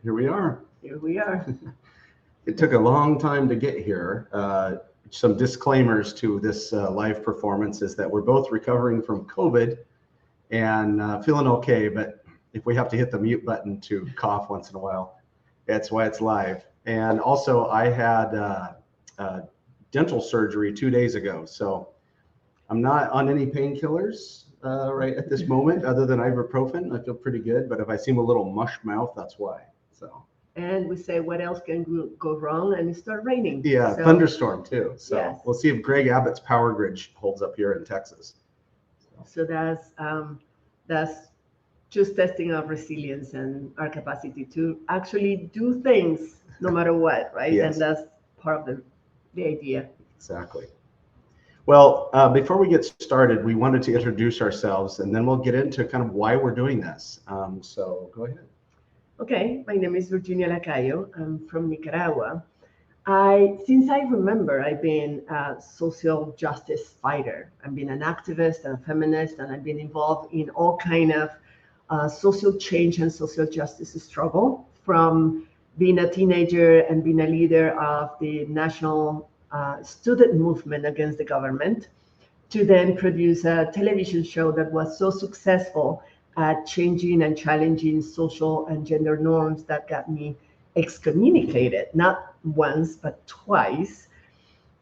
Here we are. Here we are. It took a long time to get here. Some disclaimers to this live performance is that we're both recovering from COVID and feeling okay, but if we have to hit the mute button to cough once in a while, that's why it's live. And also, I had dental surgery 2 days ago, so I'm not on any painkillers right at this moment, other than ibuprofen. I feel pretty good, but if I seem a little mush mouth, that's why. So. And we say, what else can go wrong? And it started raining. Yeah, So, thunderstorm too. So yes. We'll see if Greg Abbott's power grid holds up here in Texas. So that's just testing our resilience and our capacity to actually do things no matter what, right? Yes. And that's part of the idea. Exactly. Well, before we get started, we wanted to introduce ourselves, and then we'll get into kind of why we're doing this. So go ahead. Okay, my name is Virginia Lacayo. I'm from Nicaragua. Since I remember, I've been a social justice fighter. I've been an activist and a feminist, and I've been involved in all kind of social change and social justice struggle, from being a teenager and being a leader of the national student movement against the government, to then produce a television show that was so successful at changing and challenging social and gender norms that got me excommunicated, not once, but twice.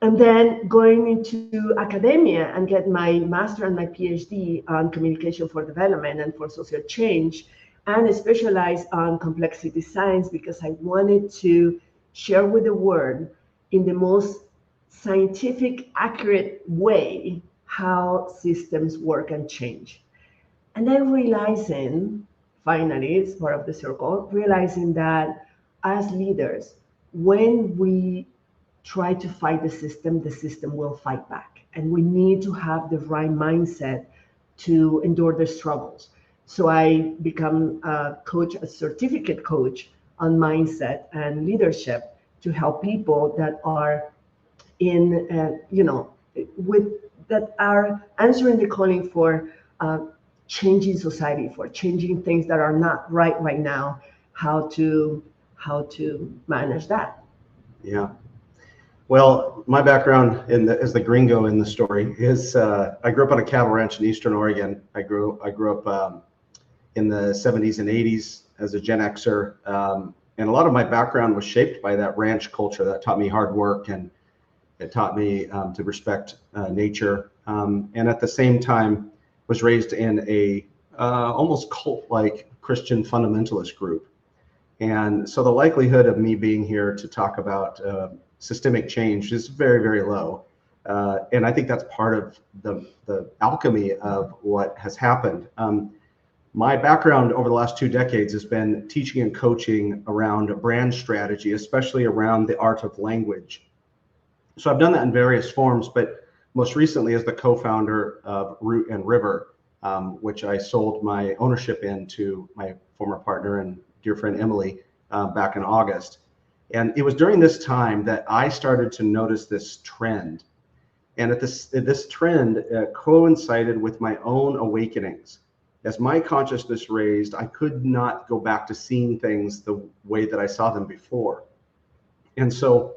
And then going into academia and get my master and my PhD on communication for development and for social change, and specialize on complexity science because I wanted to share with the world in the most scientific, accurate way how systems work and change. And then realizing, finally, it's part of the circle, realizing that as leaders, when we try to fight the system will fight back. And we need to have the right mindset to endure the struggles. So I become a coach, a certificate coach on mindset and leadership to help people that are in, with that are answering the calling for changing society, for changing things that are not right now, how to manage that. Yeah. Well, my background as the gringo in the story is I grew up on a cattle ranch in Eastern Oregon. I grew up in the 70s and 80s as a Gen Xer, and a lot of my background was shaped by that ranch culture that taught me hard work, and it taught me to respect nature, and at the same time was raised in a almost cult-like Christian fundamentalist group. And so the likelihood of me being here to talk about systemic change is very, very low. And I think that's part of the alchemy of what has happened. My background over the last 2 decades has been teaching and coaching around brand strategy, especially around the art of language. So I've done that in various forms, but most recently as the co-founder of Root and River, which I sold my ownership in to my former partner and dear friend Emily back in August. And it was during this time that I started to notice this trend. And this trend coincided with my own awakenings. As my consciousness raised, I could not go back to seeing things the way that I saw them before. And so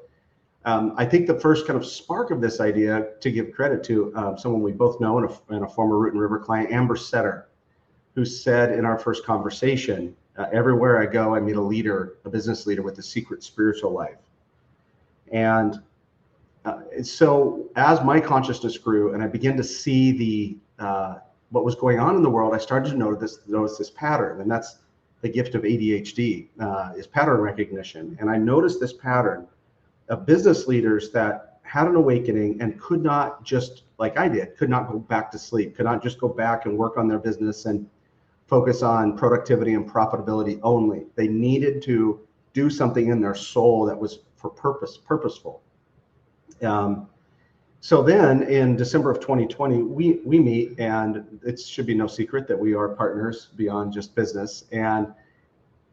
I think the first kind of spark of this idea, to give credit to someone we both know and a former Root and River client, Amber Setter, who said in our first conversation, everywhere I go, I meet a business leader with a secret spiritual life. And so as my consciousness grew and I began to see what was going on in the world, I started to notice this pattern, and that's the gift of ADHD, is pattern recognition. And I noticed this pattern of business leaders that had an awakening and could not, just like I did, could not go back to sleep, could not just go back and work on their business and focus on productivity and profitability only. They needed to do something in their soul that was for purposeful. So then in December of 2020, we meet, and it should be no secret that we are partners beyond just business. And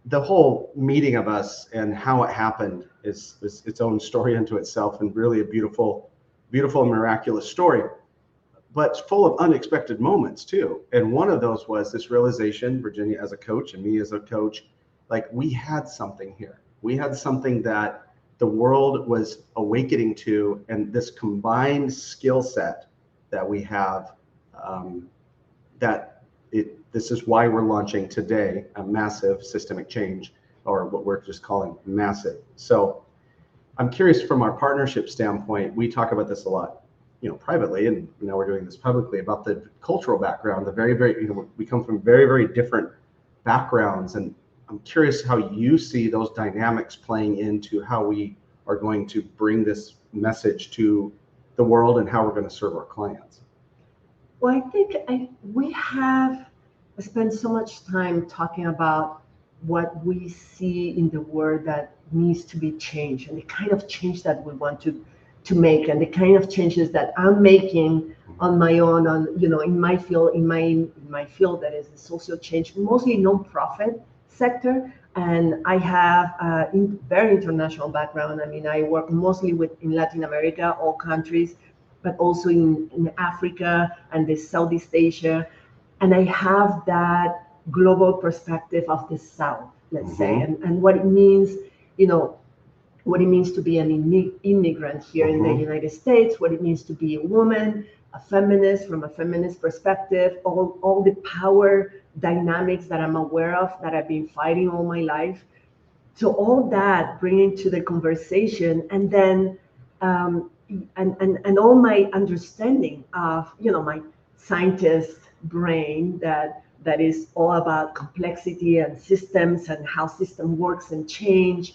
the whole meeting of us and how it happened is its own story unto itself, and really a beautiful, beautiful, miraculous story, but full of unexpected moments too. And one of those was this realization, Virginia as a coach and me as a coach, like we had something here. We had something that the world was awakening to, and this combined skill set that we have, this is why we're launching today a massive systemic change, or what we're just calling massive. So I'm curious, from our partnership standpoint, we talk about this a lot, privately, and now we're doing this publicly, about the cultural background, the very, very, we come from very, very different backgrounds. And I'm curious how you see those dynamics playing into how we are going to bring this message to the world and how we're going to serve our clients. Well, I think we have spent so much time talking about what we see in the world that needs to be changed, and the kind of change that we want to make, and the kind of changes that I'm making on my own, in my field, in my field, that is the social change, mostly nonprofit sector. And I have a very international background. I mean, I work mostly in Latin America, all countries, but also in Africa and the Southeast Asia. And I have that global perspective of the South, let's say, and what it means, what it means to be an immigrant here in the United States, what it means to be a woman, a feminist, from a feminist perspective, all the power dynamics that I'm aware of, that I've been fighting all my life. So all that bringing to the conversation, and then and all my understanding of, my scientist brain that is all about complexity and systems and how system works and change,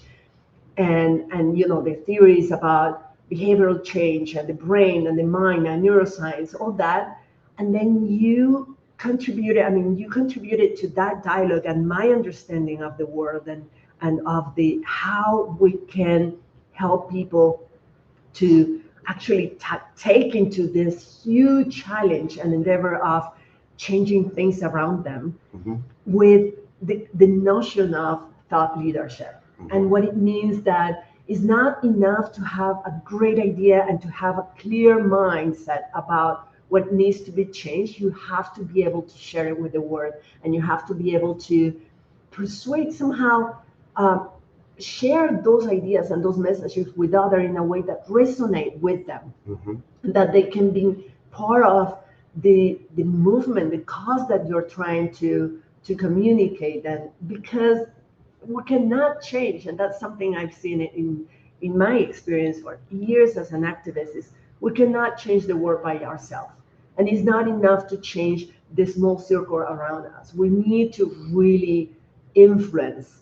and the theories about behavioral change and the brain and the mind and neuroscience, all that. And then you contributed to that dialogue and my understanding of the world, and of the how we can help people to actually take into this huge challenge and endeavor of changing things around them, with the notion of thought leadership, and what it means that it's not enough to have a great idea and to have a clear mindset about what needs to be changed. You have to be able to share it with the world, and you have to be able to persuade, somehow share those ideas and those messages with others in a way that resonate with them, that they can be part of the movement, the cause that you're trying to communicate. And because we cannot change, and that's something I've seen in my experience for years as an activist, is we cannot change the world by ourselves. And it's not enough to change the small circle around us. We need to really influence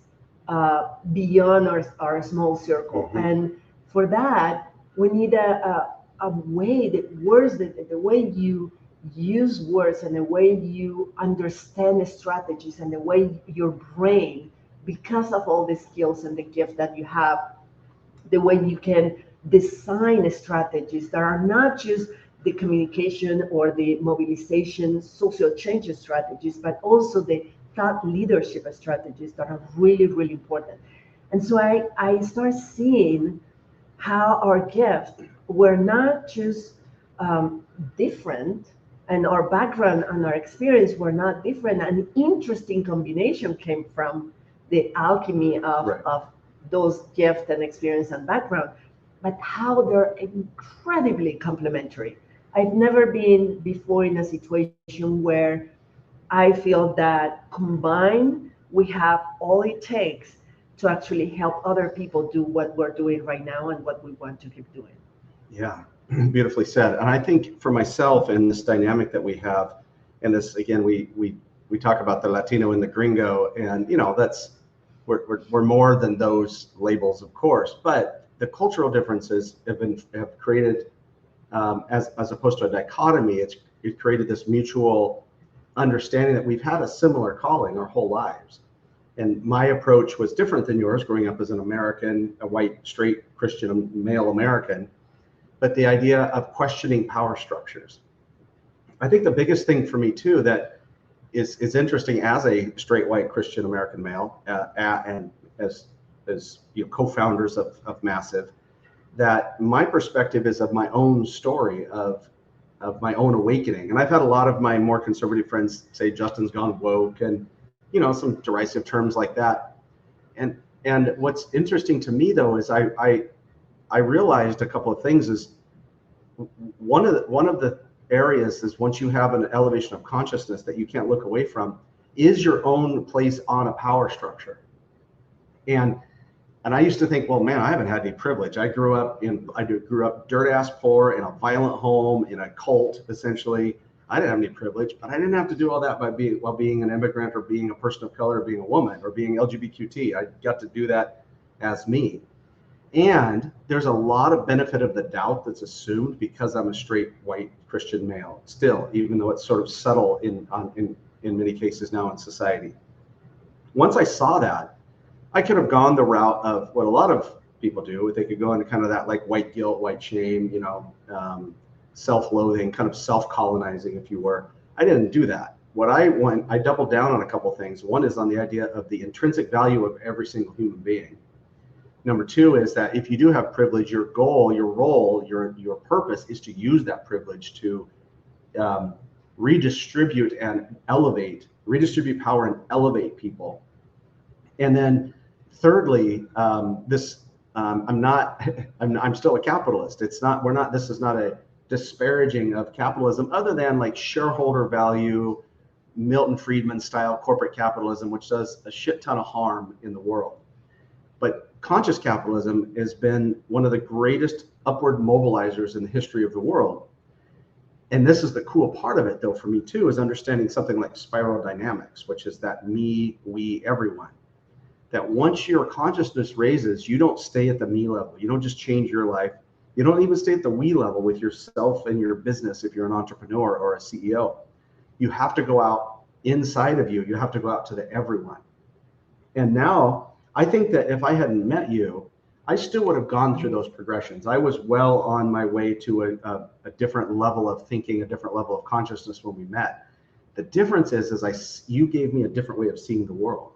beyond our small circle. And for that, we need a way that words, the way you use words, and the way you understand the strategies, and the way your brain, because of all the skills and the gift that you have, the way you can design strategies that are not just the communication or the mobilization, social change strategies, but also the thought leadership strategies that are really, really important. And so I start seeing how our gifts were not just different, and our background and our experience were not different. An interesting combination came from the alchemy of those gifts and experience and background, but how they're incredibly complementary. I've never been before in a situation where I feel that combined, we have all it takes to actually help other people do what we're doing right now and what we want to keep doing. Yeah, beautifully said. And I think for myself, in this dynamic that we have, and this, again, we talk about the Latino and the gringo, and that's, we're more than those labels, of course, but the cultural differences have created, as opposed to a dichotomy, it's created this mutual understanding that we've had a similar calling our whole lives. And my approach was different than yours, growing up as an American, a white, straight, Christian, male American, but the idea of questioning power structures. I think the biggest thing for me too that is interesting as a straight, white, Christian American male, and as co-founders of Massive, that my perspective is of my own story of my own awakening. And I've had a lot of my more conservative friends say Justin's gone woke, and some derisive terms like that. And what's interesting to me though is I realized a couple of things. Is one of the areas is, once you have an elevation of consciousness that you can't look away from, is your own place on a power structure. And I used to think, well, man, I haven't had any privilege. I grew up dirt ass poor in a violent home, in a cult, essentially. I didn't have any privilege, but I didn't have to do all that while being an immigrant or being a person of color or being a woman or being LGBTQT. I got to do that as me. And there's a lot of benefit of the doubt that's assumed because I'm a straight white Christian male still, even though it's sort of subtle in many cases now in society. Once I saw that, I could have gone the route of what a lot of people do. They could go into kind of that like white guilt, white shame, self-loathing, kind of self-colonizing, if you were. I didn't do that. I doubled down on a couple of things. One is on the idea of the intrinsic value of every single human being. Number two is that if you do have privilege, your goal, your role, your purpose is to use that privilege to redistribute power and elevate people. And then thirdly, I'm still a capitalist. This is not a disparaging of capitalism, other than like shareholder value, Milton Friedman style corporate capitalism, which does a shit ton of harm in the world. But conscious capitalism has been one of the greatest upward mobilizers in the history of the world. And this is the cool part of it, though, for me too, is understanding something like spiral dynamics, which is that me, we, everyone. That once your consciousness raises, you don't stay at the me level. You don't just change your life. You don't even stay at the we level with yourself and your business if you're an entrepreneur or a CEO. You have to go out inside of you. You have to go out to the everyone. And now, I think that if I hadn't met you, I still would have gone through those progressions. I was well on my way to a different level of thinking, a different level of consciousness when we met. The difference is you gave me a different way of seeing the world.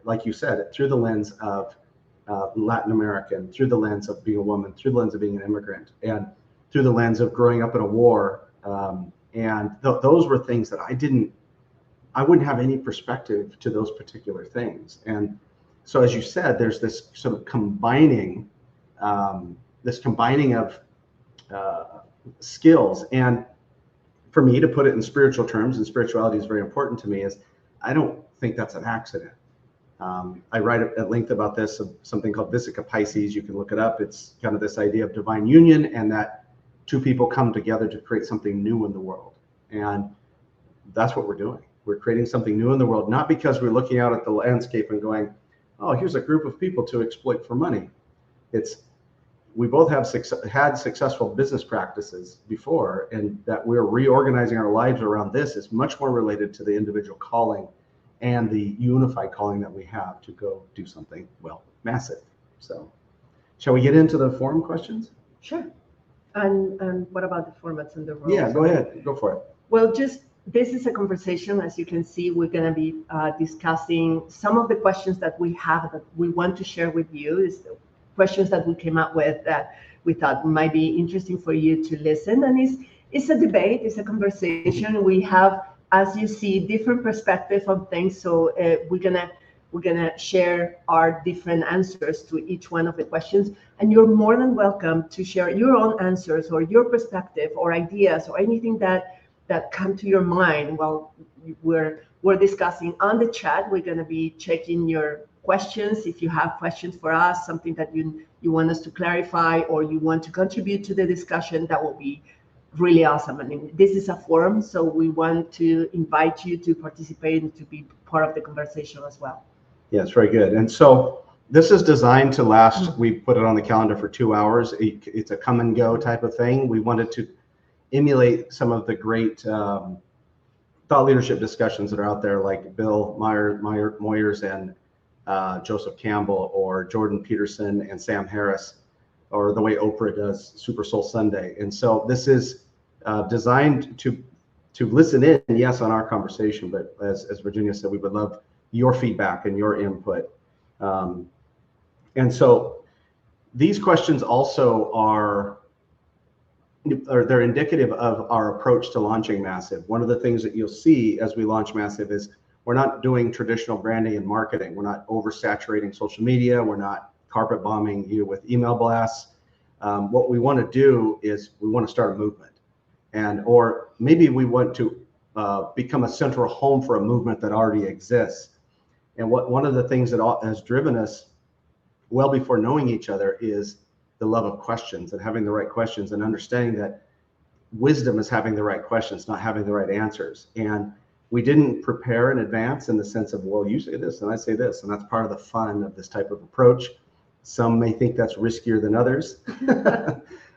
Like you said, through the lens of Latin American, through the lens of being a woman, through the lens of being an immigrant, and through the lens of growing up in a war. Those were things that I wouldn't have any perspective to those particular things. And so, as you said, there's this sort of combining of skills. And for me, to put it in spiritual terms, and spirituality is very important to me, is I don't think that's an accident. I write at length about this, something called Vesica Pisces. You can look it up. It's kind of this idea of divine union, and that two people come together to create something new in the world. And that's what we're doing. We're creating something new in the world, not because we're looking out at the landscape and going, oh, here's a group of people to exploit for money. We both have had successful business practices before, and that we're reorganizing our lives around this is much more related to the individual calling and the unified calling that we have to go do something, well, massive. So shall we get into the forum questions? Sure. And what about the formats and the roles? Yeah, go ahead. Go for it. Well, this is a conversation. As you can see, we're going to be discussing some of the questions that we have that we want to share with you. Is questions that we came up with that we thought might be interesting for you to listen. And it's a debate. It's a conversation. We have, as you see, different perspectives on things. So we're gonna share our different answers to each one of the questions. And you're more than welcome to share your own answers or your perspective or ideas or anything that come to your mind while we're discussing on the chat. We're going to be checking your questions. If you have questions for us, something that you want us to clarify, or you want to contribute to the discussion, that will be really awesome. I mean, this is a forum, so we want to invite you to participate and to be part of the conversation as well. Yeah, it's very good. And so this is designed to last. We put it on the calendar for 2 hours. It's a come and go type of thing. We wanted to emulate some of the great thought leadership discussions that are out there, like Bill Moyers and Joseph Campbell, or Jordan Peterson and Sam Harris, or the way Oprah does Super Soul Sunday. And so this is designed to listen in, yes, on our conversation, but as Virginia said, we would love your feedback and your input. And so these questions also they're indicative of our approach to launching Massive. One of the things that you'll see as we launch Massive is we're not doing traditional branding and marketing. We're not oversaturating social media. We're not carpet bombing you with email blasts. What we want to do is we want to start a movement, or maybe we want to become a central home for a movement that already exists. And one of the things that has driven us well before knowing each other is the love of questions and having the right questions, and understanding that wisdom is having the right questions, not having the right answers. And we didn't prepare in advance in the sense of, well, you say this and I say this, and that's part of the fun of this type of approach. Some may think that's riskier than others,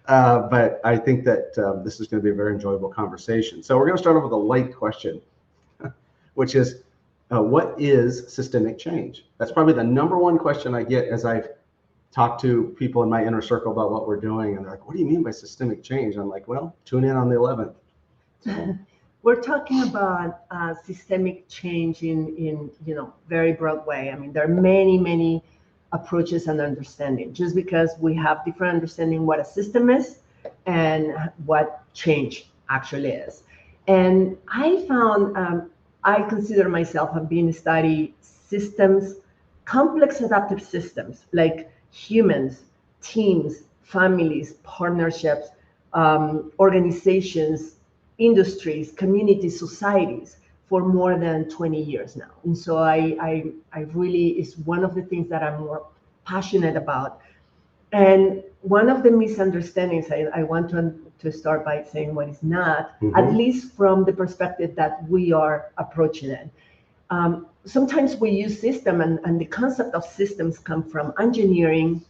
but I think that this is going to be a very enjoyable conversation. So we're going to start off with a light question, which is, what is systemic change? That's probably the number one question I get as I've talked to people in my inner circle about what we're doing, and they're like, what do you mean by systemic change? I'm like, well, tune in on the 11th. So. We're talking about systemic change in very broad way. I mean, there are many approaches and understanding. Just because we have different understanding what a system is and what change actually is. And I found, I consider myself have been study systems, complex adaptive systems like humans, teams, families, partnerships, organizations, industries, communities, societies for more than 20 years now. And so I really, is one of the things that I'm more passionate about. And one of the misunderstandings, I want to start by saying what is not, at least from the perspective that we are approaching it. Sometimes we use system, and the concept of systems come from engineering,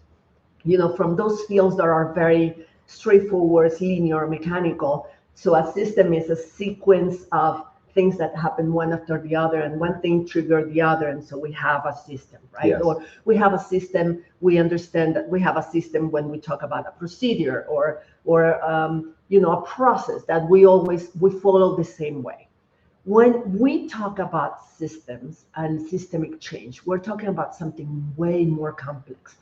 from those fields that are very straightforward, linear, mechanical. So a system is a sequence of things that happen one after the other, and one thing triggered the other, and so we have a system, right? Yes. Or we have a system. We understand that we have a system when we talk about a procedure or a process that we follow the same way. When we talk about systems and systemic change, we're talking about something way more complex.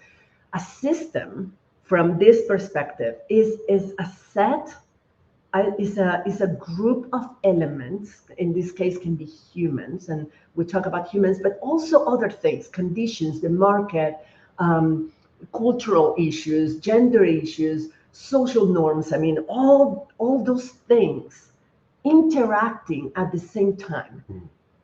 A system, from this perspective, is a set. Is a group of elements. In this case, can be humans, and we talk about humans, but also other things, conditions, the market, cultural issues, gender issues, social norms. I mean, all those things interacting at the same time,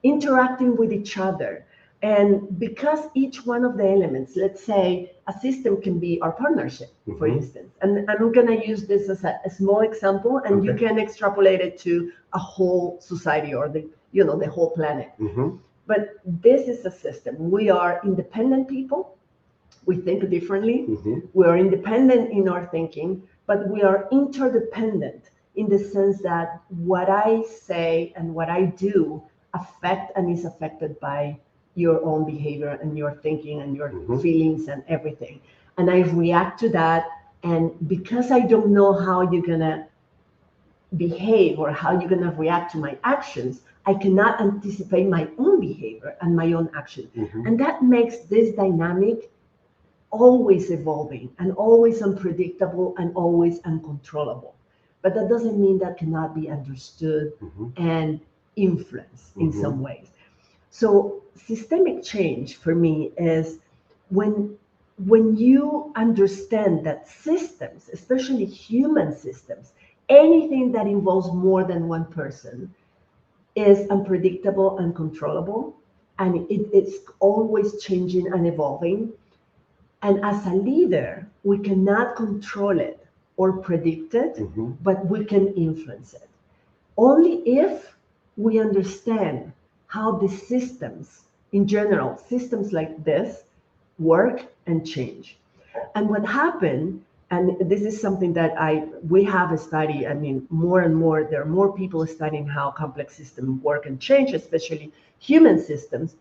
interacting with each other. And because each one of the elements, let's say a system can be our partnership, for instance, and I'm going to use this as a small example, and you can extrapolate it to a whole society or the whole planet. But this is a system. We are independent people. We think differently. We are independent in our thinking, but we are interdependent in the sense that what I say and what I do affect and is affected by your own behavior and your thinking and your feelings and everything. And I react to that. And because I don't know how you're going to behave or how you're going to react to my actions, I cannot anticipate my own behavior and my own action. And that makes this dynamic always evolving and always unpredictable and always uncontrollable. But that doesn't mean that cannot be understood and influenced in some ways. So systemic change for me is when you understand that systems, especially human systems, anything that involves more than one person, is unpredictable and uncontrollable, and it's always changing and evolving. And as a leader, we cannot control it or predict it, but we can influence it. Only if we understand how the systems, in general, systems like this, work and change. And what happened, and this is something that we have a study, I mean, more and more, there are more people studying how complex systems work and change, especially human systems,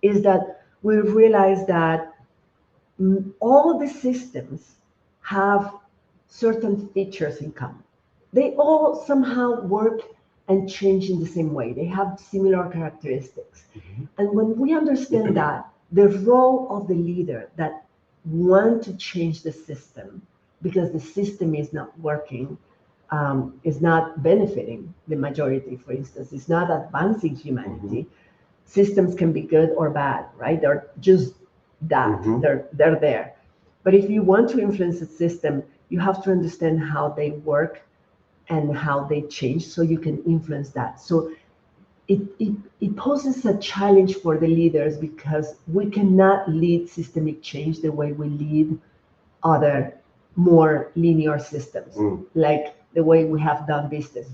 is that we realize that all the systems have certain features in common. They all somehow work and change in the same way. They have similar characteristics. And when we understand that, the role of the leader that want to change the system because the system is not working, is not benefiting the majority, for instance, is not advancing humanity. systems can be good or bad, right? They're just that. Mhm. They're there. But if you want to influence a system, you have to understand how they work and how they change so you can influence that. So it poses a challenge for the leaders because we cannot lead systemic change the way we lead other more linear systems, like the way we have done business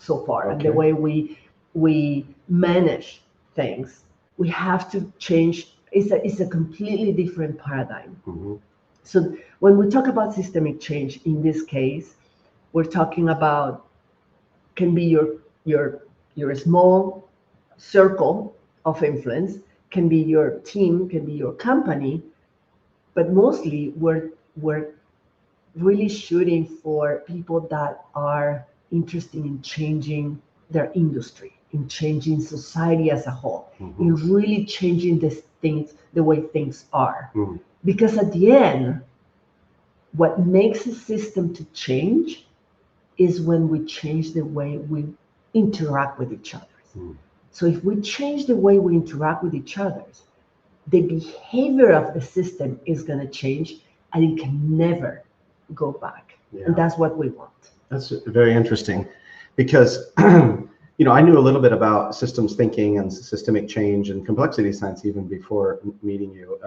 so far and the Okay. way we manage things. We have to change. It's a completely different paradigm. Mhm. So when we talk about systemic change, in this case, we're talking about can be your small circle of influence, can be your team, can be your company, but mostly we're really shooting for people that are interested in changing their industry, in changing society as a whole, in really changing the way things are. Because at the end, what makes a system to change is when we change the way we interact with each other. So if we change the way we interact with each other, the behavior of the system is going to change and it can never go back. Yeah. And that's what we want. That's very interesting because, I knew a little bit about systems thinking and systemic change and complexity science even before meeting you.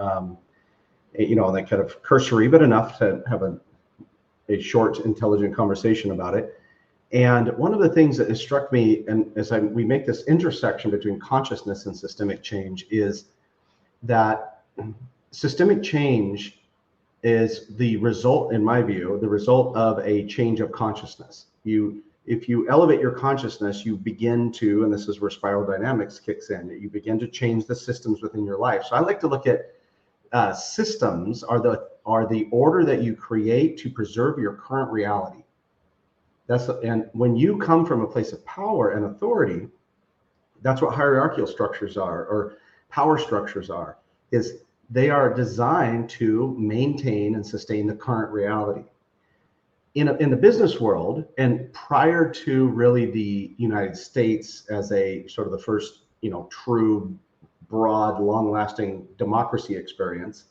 That kind of cursory, but enough to have a short, intelligent conversation about it. And one of the things that has struck me, and we make this intersection between consciousness and systemic change, is that systemic change is the result, in my view, the result of a change of consciousness. If you elevate your consciousness, you begin to, and this is where spiral dynamics kicks in, you begin to change the systems within your life. So I like to look at systems are the order that you create to preserve your current reality. And when you come from a place of power and authority, that's what hierarchical structures are, or power structures are, is they are designed to maintain and sustain the current reality. In the business world, and prior to really the United States as a sort of the first, true, broad, long-lasting democracy experience,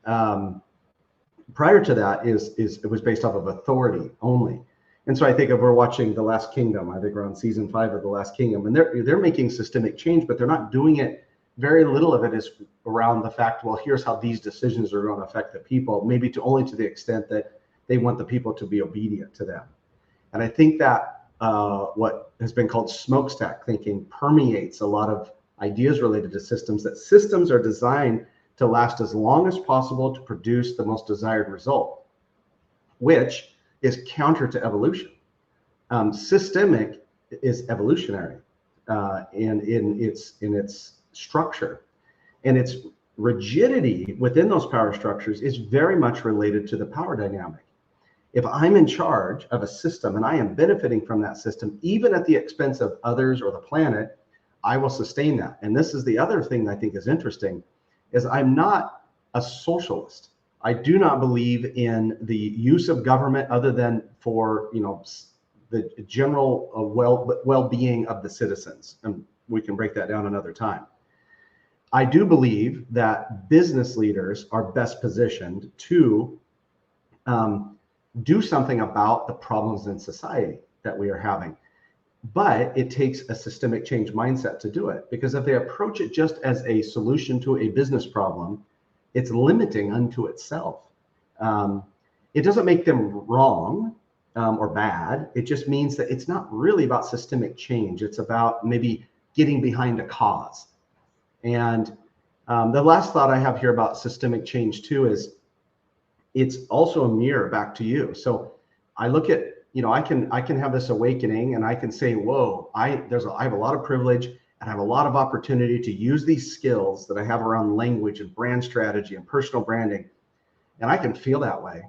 prior to that it was based off of authority only. And so I think if we're watching The Last Kingdom, I think we're on season 5 of The Last Kingdom, and they're making systemic change, but they're not doing it. Very little of it is around the fact, well, here's how these decisions are going to affect the people, maybe only to the extent that they want the people to be obedient to them. And I think that what has been called smokestack thinking permeates a lot of ideas related to systems, that systems are designed to last as long as possible to produce the most desired result, which is counter to evolution. Systemic is evolutionary in its structure, and its rigidity within those power structures is very much related to the power dynamic. If I'm in charge of a system and I am benefiting from that system, even at the expense of others or the planet, I will sustain that. And this is the other thing that I think is interesting, is I'm not a socialist. I do not believe in the use of government other than for, the general well-being of the citizens. And we can break that down another time. I do believe that business leaders are best positioned to do something about the problems in society that we are having. But it takes a systemic change mindset to do it, because if they approach it just as a solution to a business problem, it's limiting unto itself. It doesn't make them wrong or bad. It just means that it's not really about systemic change. It's about maybe getting behind a cause. And the last thought I have here about systemic change too is it's also a mirror back to you. So I look at, I can have this awakening and I can say, whoa, I have a lot of privilege and I have a lot of opportunity to use these skills that I have around language and brand strategy and personal branding. And I can feel that way.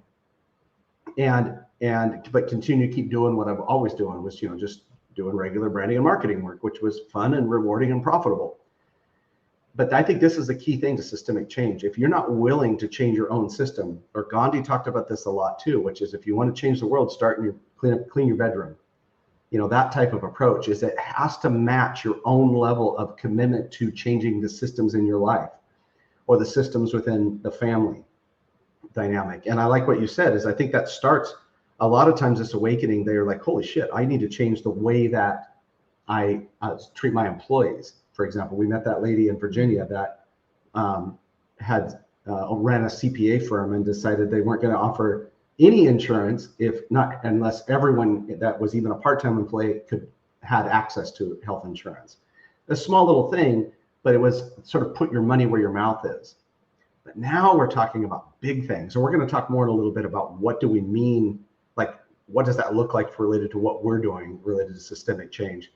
But continue to keep doing what I'm always doing, was, just doing regular branding and marketing work, which was fun and rewarding and profitable. But I think this is the key thing to systemic change. If you're not willing to change your own system, or Gandhi talked about this a lot too, which is if you want to change the world, clean your bedroom. that type of approach, is it has to match your own level of commitment to changing the systems in your life or the systems within the family dynamic. And I like what you said, is I think that starts a lot of times, this awakening, they're like, holy shit, I need to change the way that I treat my employees. For example, we met that lady in Virginia that had ran a CPA firm and decided they weren't going to offer any insurance unless everyone that was even a part-time employee had access to health insurance. A small little thing, but it was sort of put your money where your mouth is. But now we're talking about big things. So we're going to talk more in a little bit about what do we mean, like what does that look like related to what we're doing related to systemic change.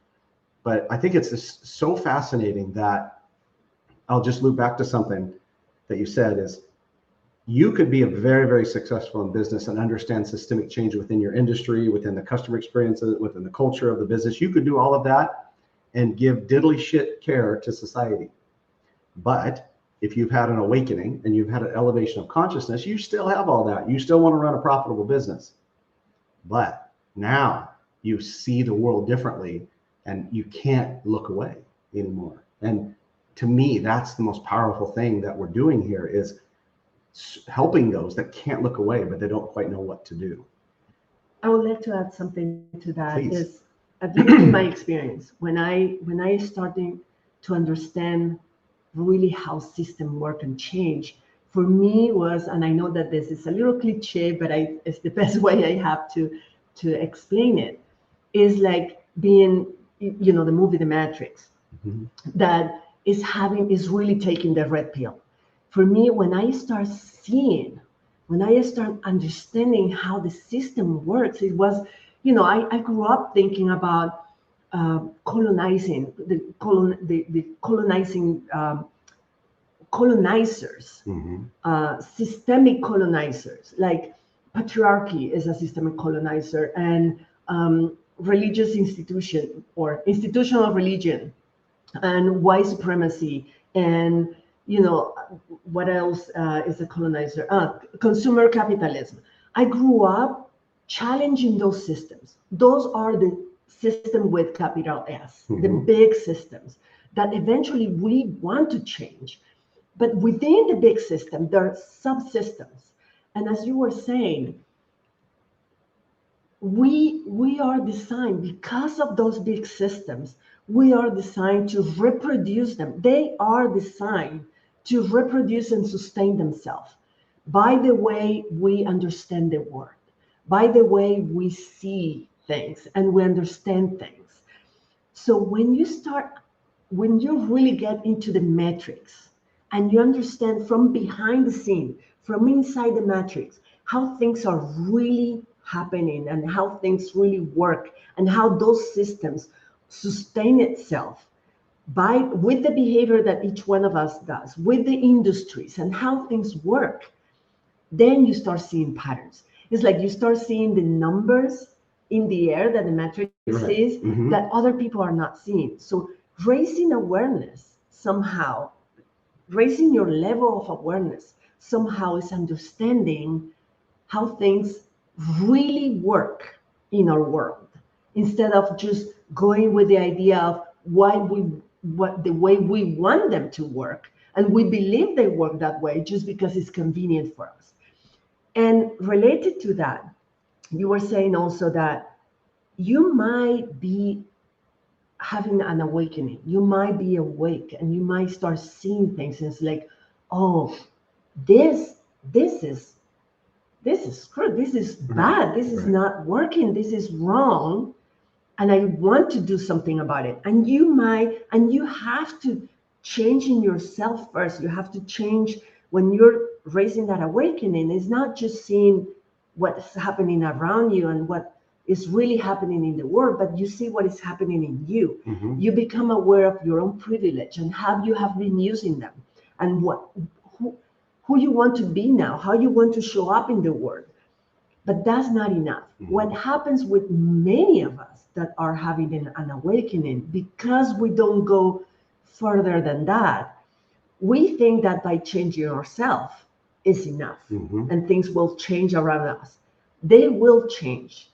But I think it's so fascinating that I'll just loop back to something that you said, is you could be a very, very successful in business and understand systemic change within your industry, within the customer experiences, within the culture of the business. You could do all of that and give diddly shit care to society. But if you've had an awakening and you've had an elevation of consciousness, you still have all that. You still want to run a profitable business. But now you see the world differently and you can't look away anymore. And to me, that's the most powerful thing that we're doing here, is helping those that can't look away, but they don't quite know what to do. I would like to add something to that. Please. Is at least in my experience, when I started to understand really how system work and change, for me was, and I know that this is a little cliche, but it's the best way I have to explain it, is like being, the movie The Matrix, that is really taking the red pill. For me, when I start understanding how the system works, it was, I grew up thinking about colonizing, colonizers, systemic colonizers, like patriarchy is a systemic colonizer, and religious institution or institutional religion, and white supremacy, and what else is a colonizer? Consumer capitalism. I grew up challenging those systems. Those are the system with capital S, the big systems that eventually we want to change. But within the big system, there are subsystems. And as you were saying, we are designed, because of those big systems, we are designed to reproduce them. They are designed to reproduce and sustain themselves by the way we understand the world, by the way we see things and we understand things. So when you really get into the matrix and you understand from behind the scene, from inside the matrix, how things are really happening and how things really work and how those systems sustain itself with the behavior that each one of us does, with the industries and how things work, then you start seeing patterns. It's like you start seeing the numbers in the air that the matrix sees that other people are not seeing. So raising awareness somehow, raising your level of awareness somehow is understanding how things really work in our world, instead of just going with the idea of the way we want them to work, and we believe they work that way just because it's convenient for us. And related to that, you were saying also that you might be having an awakening, you might be awake, and you might start seeing things, and it's like, oh, this is screwed, this is bad, this is not working, this is wrong, and I want to do something about it. And you have to change in yourself first. You have to change when you're raising that awakening. It's not just seeing what's happening around you and what is really happening in the world, but you see what is happening in you. You become aware of your own privilege and how you have been using them, and who you want to be now, how you want to show up in the world. But that's not enough. What happens with many of us that are having an awakening, because we don't go further than that, we think that by changing ourselves is enough, and things will change around us. They will change,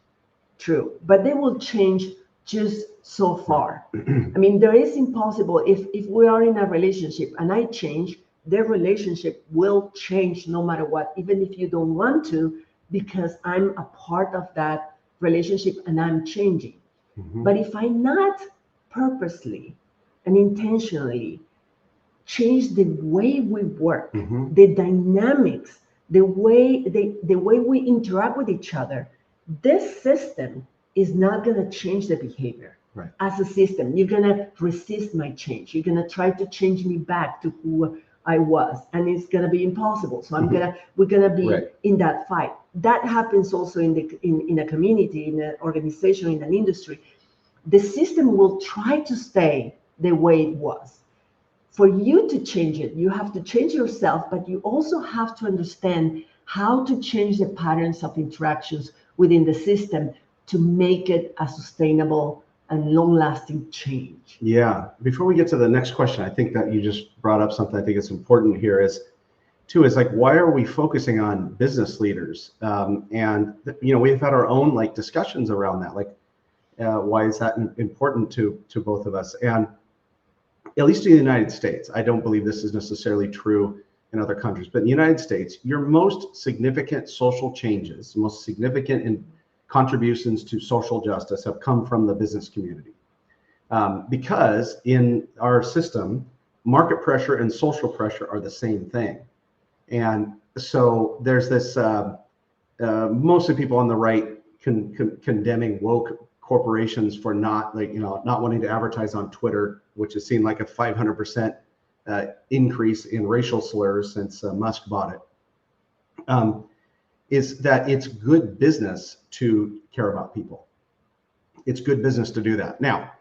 true, but they will change just so far. I mean, there is impossible if we are in a relationship and I change, their relationship will change no matter what, even if you don't want to, because I'm a part of that relationship and I'm changing. But if I not purposely and intentionally change the way we work, the dynamics, the way we interact with each other, this system is not going to change the behavior. Right. As a system, you're going to resist my change. You're going to try to change me back to who I was, and it's going to be impossible. So we're going to be Right. in that fight. That happens also in a community, in an organization, in an industry. The system will try to stay the way it was. For you to change it, you have to change yourself, but you also have to understand how to change the patterns of interactions within the system to make it a sustainable and long-lasting change. Yeah. Before we get to the next question, I think that you just brought up something I think is important here is like, why are we focusing on business leaders? And we've had our own like discussions around that. Like, why is that important to both of us? And at least in the United States, I don't believe this is necessarily true in other countries, but in the United States, your most significant social changes, most significant contributions to social justice have come from the business community. Because in our system, market pressure and social pressure are the same thing. And so there's this, mostly people on the right condemning woke corporations for not wanting to advertise on Twitter, which has seen like a 500% increase in racial slurs since Musk bought it, is that it's good business to care about people. It's good business to do that. Now,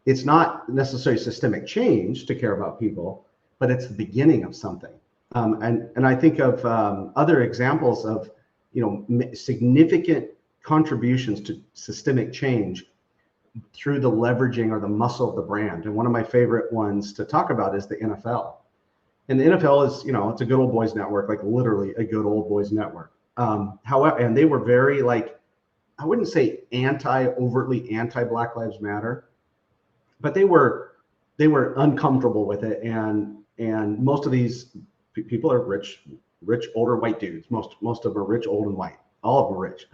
it's not necessarily systemic change to care about people, but it's the beginning of something. And I think of other examples of significant contributions to systemic change through the leveraging or the muscle of the brand. And one of my favorite ones to talk about is the NFL. And the NFL is, it's a good old boys network, like literally a good old boys network. However, and they were very like, I wouldn't say overtly anti-Black Lives Matter, but they were uncomfortable with it. And most of these people are rich, older white dudes. Most of them are rich, old, and white. All of them are rich.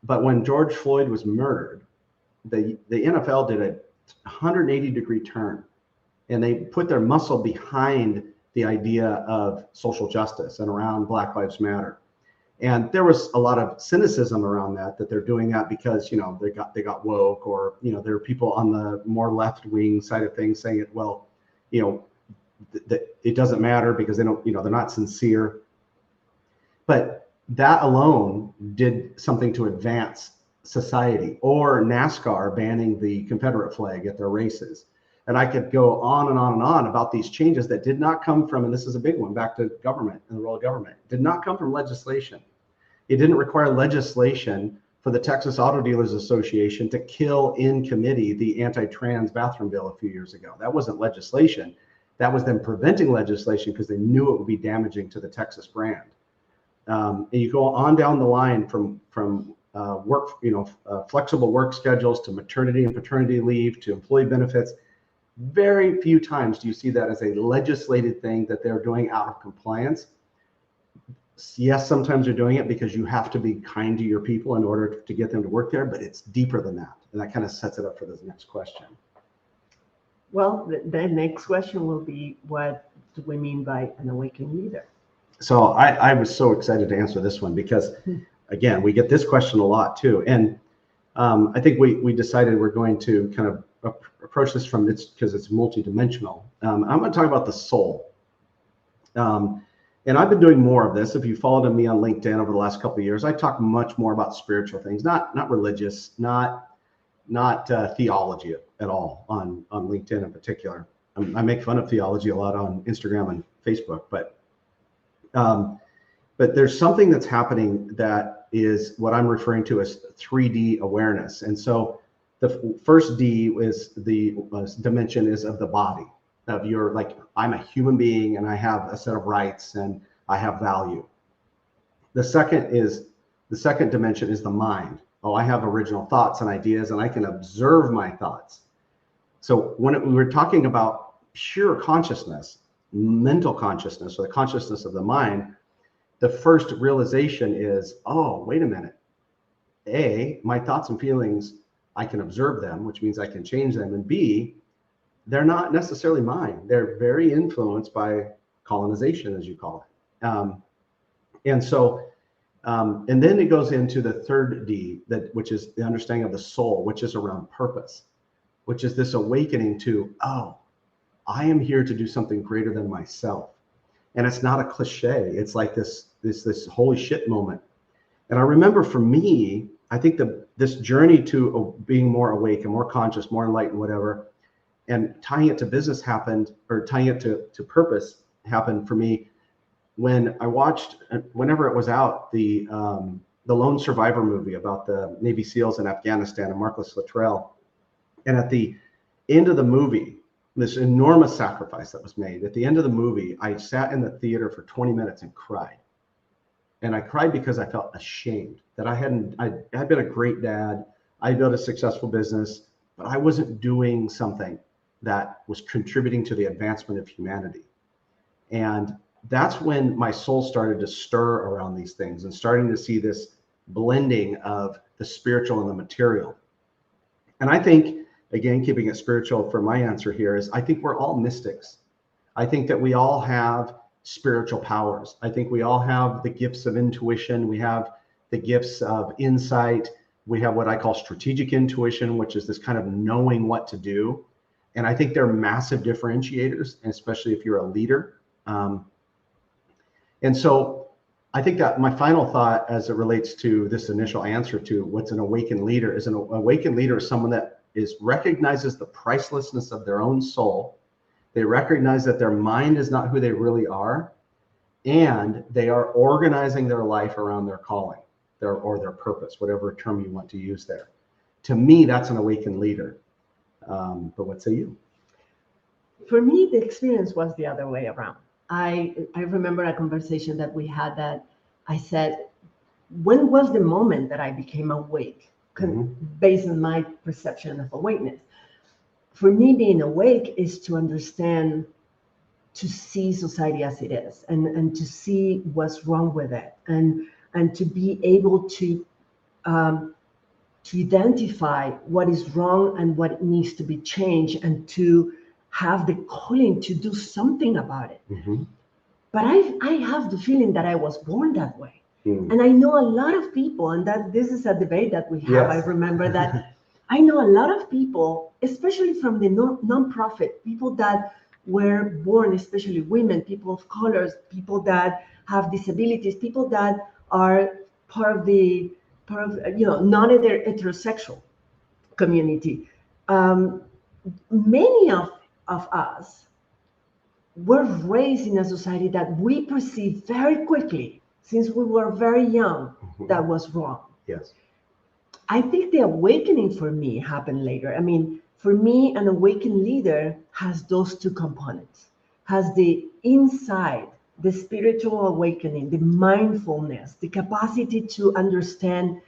But when George Floyd was murdered, the NFL did a 180-degree turn, and they put their muscle behind the idea of social justice and around Black Lives Matter. And there was a lot of cynicism around that they're doing that because they got woke, or there are people on the more left-wing side of things saying it, well, that it doesn't matter because they don't, they're not sincere. But that alone did something to advance society, or NASCAR banning the Confederate flag at their races. And I could go on and on and on about these changes that did not come from, and this is a big one, back to government and the role of government, did not come from legislation. It didn't require legislation for the Texas Auto Dealers Association to kill in committee the anti-trans bathroom bill a few years ago. That wasn't legislation. That was them preventing legislation because they knew it would be damaging to the Texas brand. And you go on down the line from work, flexible work schedules to maternity and paternity leave to employee benefits. Very few times do you see that as a legislated thing that they're doing out of compliance. Yes, sometimes you're doing it because you have to be kind to your people in order to get them to work there, but it's deeper than that. And that kind of sets it up for the next question. Well, the next question will be, what do we mean by an awakened leader? So I was so excited to answer this one because, again, we get this question a lot too. And I think we decided we're going to kind of approach this from because it's multidimensional. I'm going to talk about the soul. And I've been doing more of this. If you followed me on LinkedIn over the last couple of years, I talk much more about spiritual things, not religious, not theology at all on LinkedIn in particular. I make fun of theology a lot on Instagram and Facebook, but there's something that's happening that is what I'm referring to as 3D awareness. And so the first D is the dimension is of the body, of your, like, I'm a human being and I have a set of rights and I have value. The second dimension is the mind. Oh, I have original thoughts and ideas, and I can observe my thoughts. So when we're talking about pure consciousness, mental consciousness, or the consciousness of the mind, the first realization is, oh, wait a minute. A, my thoughts and feelings, I can observe them, which means I can change them. And B, they're not necessarily mine. They're very influenced by colonization, as you call it. And so, and then it goes into the third D, which is the understanding of the soul, which is around purpose, which is this awakening to, oh, I am here to do something greater than myself. And it's not a cliche. It's like this holy shit moment. And I remember for me, I think this journey to being more awake and more conscious, more enlightened, whatever, and tying it to business happened, or tying it to purpose happened for me when I watched, whenever it was out, the Lone Survivor movie about the Navy SEALs in Afghanistan and Marcus Luttrell. And at the end of the movie, this enormous sacrifice that was made. At the end of the movie, I sat in the theater for 20 minutes and cried. And I cried because I felt ashamed that I had been a great dad. I built a successful business, but I wasn't doing something that was contributing to the advancement of humanity. And that's when my soul started to stir around these things and starting to see this blending of the spiritual and the material. And I think, again, keeping it spiritual for my answer here, is I think we're all mystics. I think that we all have spiritual powers. I think we all have the gifts of intuition. We have the gifts of insight. We have what I call strategic intuition, which is this kind of knowing what to do. And I think they're massive differentiators, especially if you're a leader. And so I think that my final thought as it relates to this initial answer to what's an awakened leader is, an awakened leader is someone that recognizes the pricelessness of their own soul. They recognize that their mind is not who they really are, and they are organizing their life around their calling, or their purpose, whatever term you want to use there. To me, that's an awakened leader. But what say you? For me, the experience was the other way around. I remember a conversation that we had that I said, when was the moment that I became awake, based on my perception of awakeness? For me, being awake is to understand, to see society as it is, and to see what's wrong with it, and to be able to identify what is wrong and what needs to be changed, and to have the calling to do something about it. But I have the feeling that I was born that way. And I know a lot of people, and that this is a debate that we have. Yes. I remember that I know a lot of people, especially from the nonprofit, people that were born, especially women, people of colors, people that have disabilities, people that are part of non-heterosexual community. Many of us were raised in a society that we perceive very quickly, since we were very young, that was wrong. Yes. I think the awakening for me happened later. I mean, for me, an awakened leader has those two components, has the inside, the spiritual awakening, the mindfulness, the capacity to understand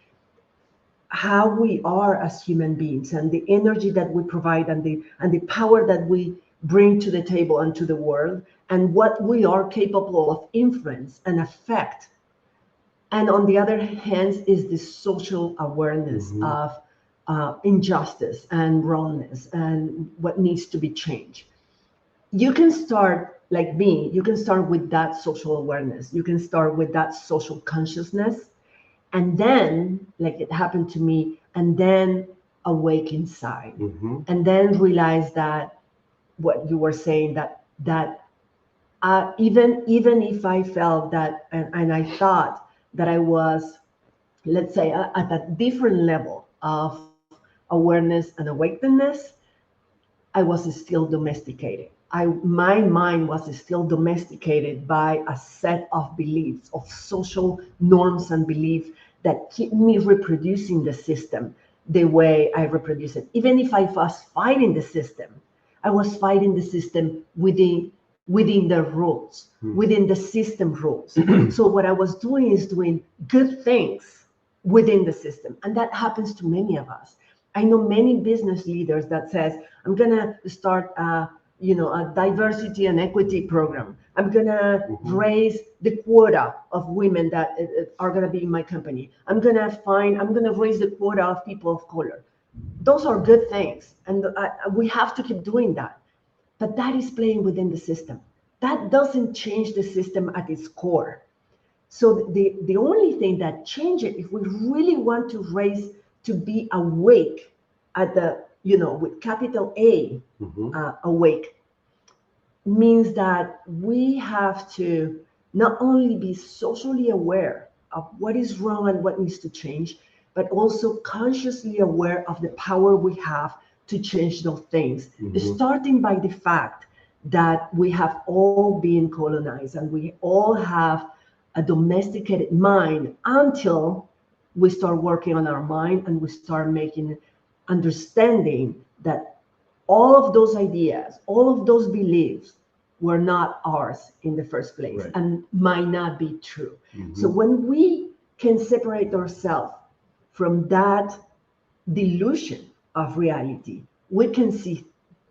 how we are as human beings, and the energy that we provide, and the power that we bring to the table and to the world, and what we are capable of influence and affect. And on the other hand is the social awareness of injustice and wrongness and what needs to be changed. You can start, like me, you can start with that social awareness. You can start with that social consciousness. And then, like it happened to me, and then awake inside. And then realize that what you were saying, that even if I felt that, and I thought that I was, let's say, at a different level of awareness and awakeness, I was still domesticated. My mind was still domesticated by a set of beliefs, of social norms and beliefs that keep me reproducing the system the way I reproduce it. Even if I was fighting the system, I was fighting the system within the rules, within the system rules. So what I was doing is doing good things within the system. And that happens to many of us. I know many business leaders that says, I'm gonna start a diversity and equity program. I'm gonna raise the quota of women that are gonna be in my company. I'm gonna raise the quota of people of color. Those are good things, and we have to keep doing that. But that is playing within the system. That doesn't change the system at its core. So the only thing that changes, if we really want to be awake at the, with capital A, awake, means that we have to not only be socially aware of what is wrong and what needs to change, but also consciously aware of the power we have to change those things, starting by the fact that we have all been colonized and we all have a domesticated mind until we start working on our mind and we start understanding that all of those ideas, all of those beliefs were not ours in the first place, and might not be true. So when we can separate ourselves from that delusion of reality, we can see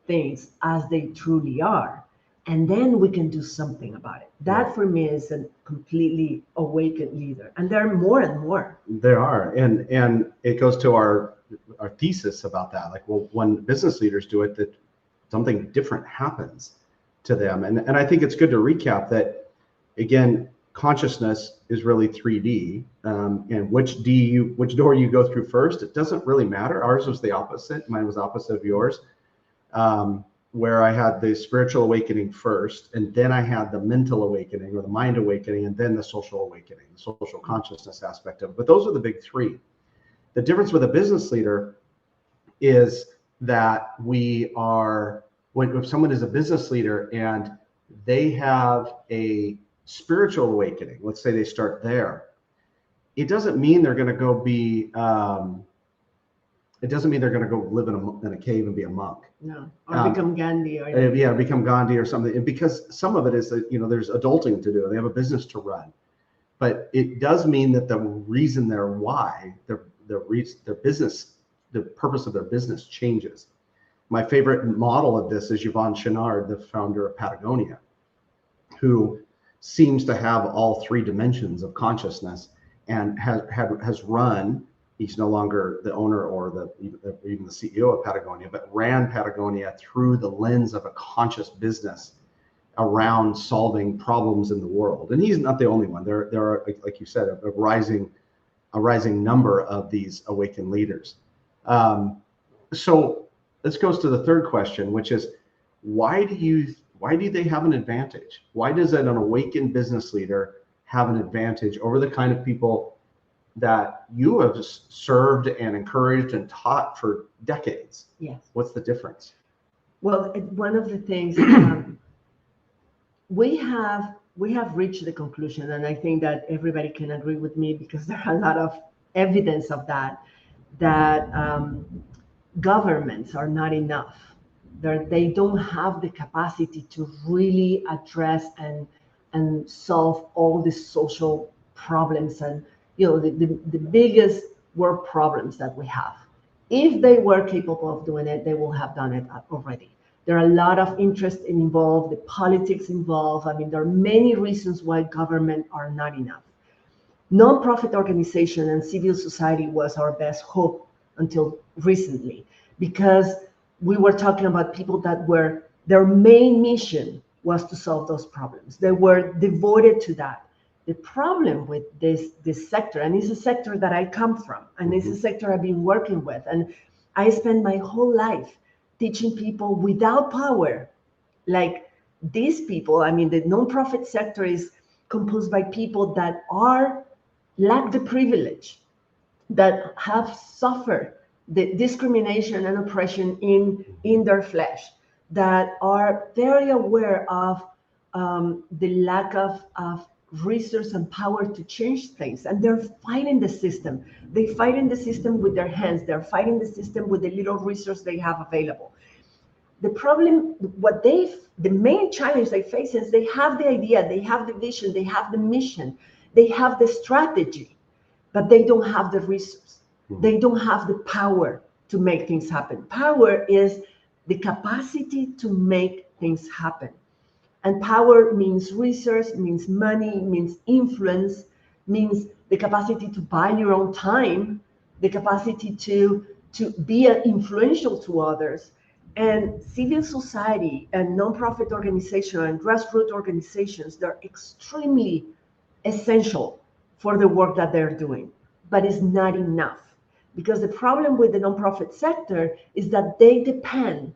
things as they truly are, and then we can do something about it. That for me is a completely awakened leader, and there are more and more. There are, and it goes to our thesis about that. Like, well, when business leaders do it, that something different happens to them. And I think it's good to recap that, again, consciousness is really 3D, and which door you go through first, it doesn't really matter. Ours was the opposite. Mine was opposite of yours, where I had the spiritual awakening first, and then I had the mental awakening or the mind awakening, and then the social awakening, the social consciousness aspect of it. But those are the big three. The difference with a business leader is that if someone is a business leader and they have a spiritual awakening, let's say they start there, it doesn't mean they're going to go live in a cave and be a monk. No, or become Gandhi, or become Gandhi or something. And because some of it is that there's adulting to do, they have a business to run, but it does mean that the reason their business, the purpose of their business changes. My favorite model of this is Yvon Chouinard, the founder of Patagonia, who seems to have all three dimensions of consciousness and has run. He's no longer the owner or even the CEO of Patagonia, but ran Patagonia through the lens of a conscious business around solving problems in the world. And he's not the only one. There are, like you said, a rising number of these awakened leaders. So this goes to the third question, which is, why do they have an advantage? Why does an awakened business leader have an advantage over the kind of people that you have served and encouraged and taught for decades? Yes. What's the difference? Well, one of the things we have reached the conclusion, and I think that everybody can agree with me because there are a lot of evidence of that governments are not enough. They don't have the capacity to really address and solve all the social problems and the biggest world problems that we have. If they were capable of doing it, they will have done it already. There are a lot of interest involved, the politics involved. I mean, there are many reasons why government are not enough. Non-profit organization and civil society was our best hope until recently, because we were talking about people that their main mission was to solve those problems. They were devoted to that. The problem with this sector, and it's a sector that I come from, and it's a sector I've been working with, and I spent my whole life teaching people without power, like these people. I mean, the nonprofit sector is composed by people that lack the privilege, that have suffered the discrimination and oppression in their flesh, that are very aware of the lack of resource and power to change things, and they're fighting the system. They fight in the system with their hands. They're fighting the system with the little resource they have available. The problem, the main challenge they face is they have the idea, they have the vision, they have the mission, they have the strategy, but they don't have the resource. Mhm. They don't have the power to make things happen. Power is the capacity to make things happen. And power means resource, means money, means influence, means the capacity to buy your own time, the capacity to be influential to others. And civil society and nonprofit organizations and grassroots organizations, they're extremely essential for the work that they're doing, but it's not enough. Because the problem with the nonprofit sector is that they depend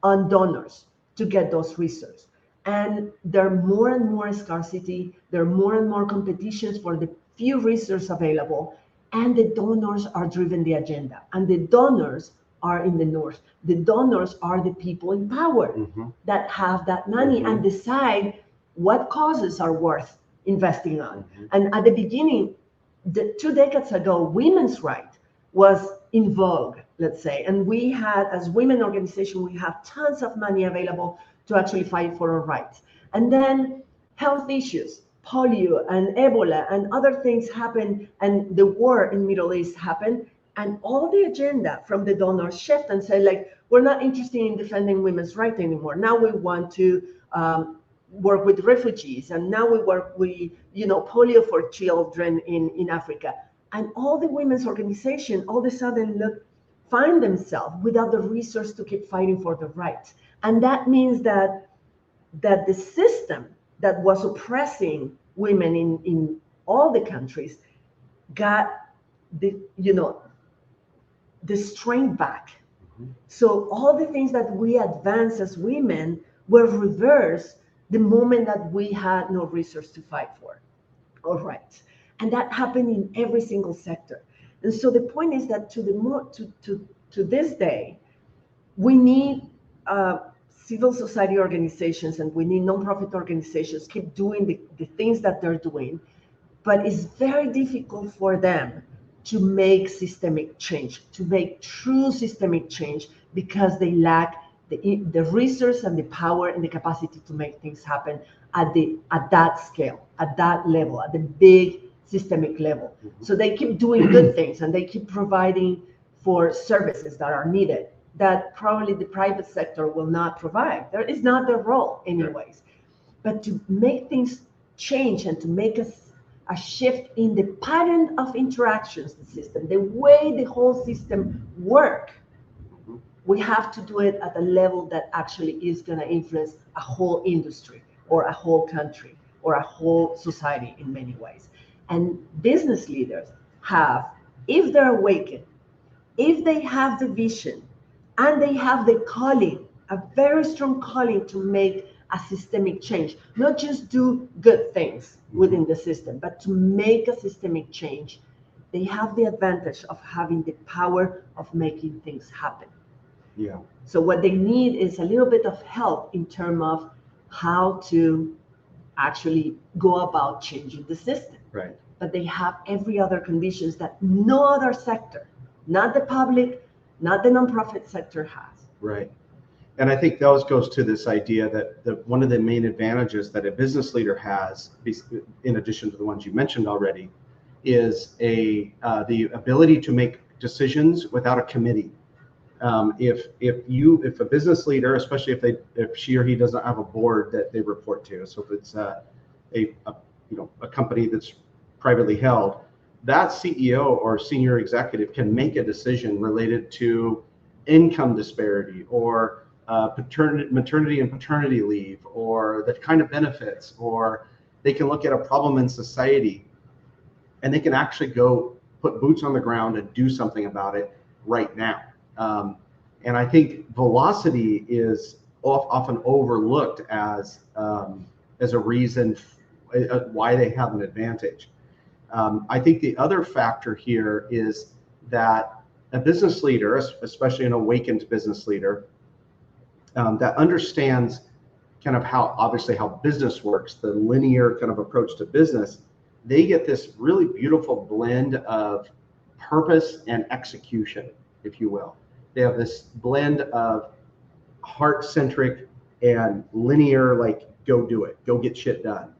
on donors to get those resources. And there are more and more scarcity, there are more and more competitions for the few resources available, and the donors are driven the agenda. And the donors are in the north. The donors are the people in power that have that money and decide what causes are worth investing on. And at the beginning, 2 decades ago, women's right was in vogue, let's say, and we had, as women organization, we have tons of money available to actually fight for our rights. And then health issues, polio and Ebola and other things happened, and the war in Middle East happened, and all the agenda from the donors shift and say, like, we're not interested in defending women's rights anymore. Now we want to work with refugees, and now we work with, polio for children in Africa. And all the women's organization all of a sudden find themselves without the resource to keep fighting for their rights. And that means that the system that was oppressing women in all the countries got the strength back. So all the things that we advanced as women were reversed the moment that we had no resource to fight for our rights. And that happened in every single sector. And so the point is that to this day, we need civil society organizations and we need nonprofit organizations keep doing the things that they're doing, but it's very difficult for them to make systemic change, to make true systemic change, because they lack the resource and the power and the capacity to make things happen at that scale, at that level, at the big systemic level. So they keep doing good things and they keep providing for services that are needed that probably the private sector will not provide. There is not their role anyways. But to make things change and to make a shift in the pattern of interactions, the system, the way the whole system work, we have to do it at a level that actually is going to influence a whole industry or a whole country or a whole society in many ways. And business leaders have, if they're awakened, if they have the vision and they have the calling, a very strong calling to make a systemic change, not just do good things within the system, but to make a systemic change, they have the advantage of having the power of making things happen. Yeah. So what they need is a little bit of help in terms of how to actually go about changing the system. Right. But they have every other conditions that no other sector, not the public, not the nonprofit sector has. Right. And I think that goes to this idea that one of the main advantages that a business leader has, in addition to the ones you mentioned already, is the ability to make decisions without a committee. If a business leader, especially if she or he doesn't have a board that they report to, so if it's a company that's privately held, that CEO or senior executive can make a decision related to income disparity or maternity and paternity leave, or the kind of benefits, or they can look at a problem in society and they can actually go put boots on the ground and do something about it right now. And I think velocity is often overlooked as a reason why they have an advantage. I think the other factor here is that a business leader, especially an awakened business leader, that understands kind of how business works, the linear kind of approach to business, they get this really beautiful blend of purpose and execution, if you will. They have this blend of heart-centric and linear, like, go do it, go get shit done.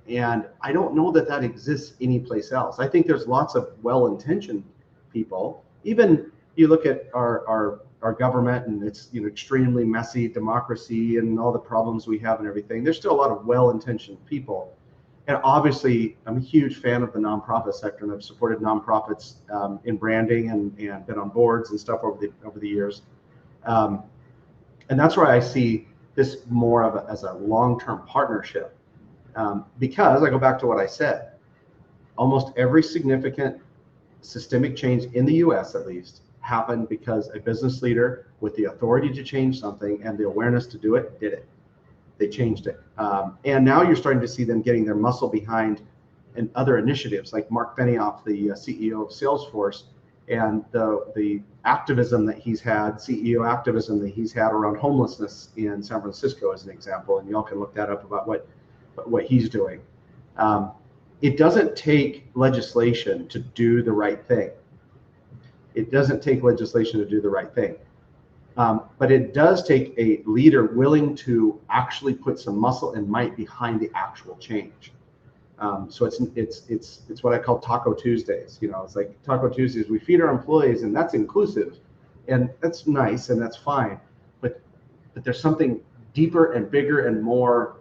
And I don't know that that exists anyplace else. I think there's lots of well-intentioned people. Even you look at our government and it's extremely messy democracy and all the problems we have and everything. There's still a lot of well-intentioned people. And obviously, I'm a huge fan of the nonprofit sector, and I've supported nonprofits in branding and been on boards and stuff over the years. And that's where I see this more of as a long-term partnership. Because I go back to what I said, almost every significant systemic change in the US at least happened because a business leader with the authority to change something and the awareness to do it did it. They changed it. And now you're starting to see them getting their muscle behind in other initiatives, like Mark Benioff, the CEO of Salesforce, and the activism that he's had, CEO activism that he's had around homelessness in San Francisco as an example. And y'all can look that up about what he's doing. It doesn't take legislation to do the right thing. It doesn't take legislation to do the right thing. But it does take a leader willing to actually put some muscle and might behind the actual change. So it's what I call Taco Tuesdays. It's like Taco Tuesdays. We feed our employees, and that's inclusive, and that's nice, and that's fine. But there's something deeper and bigger and more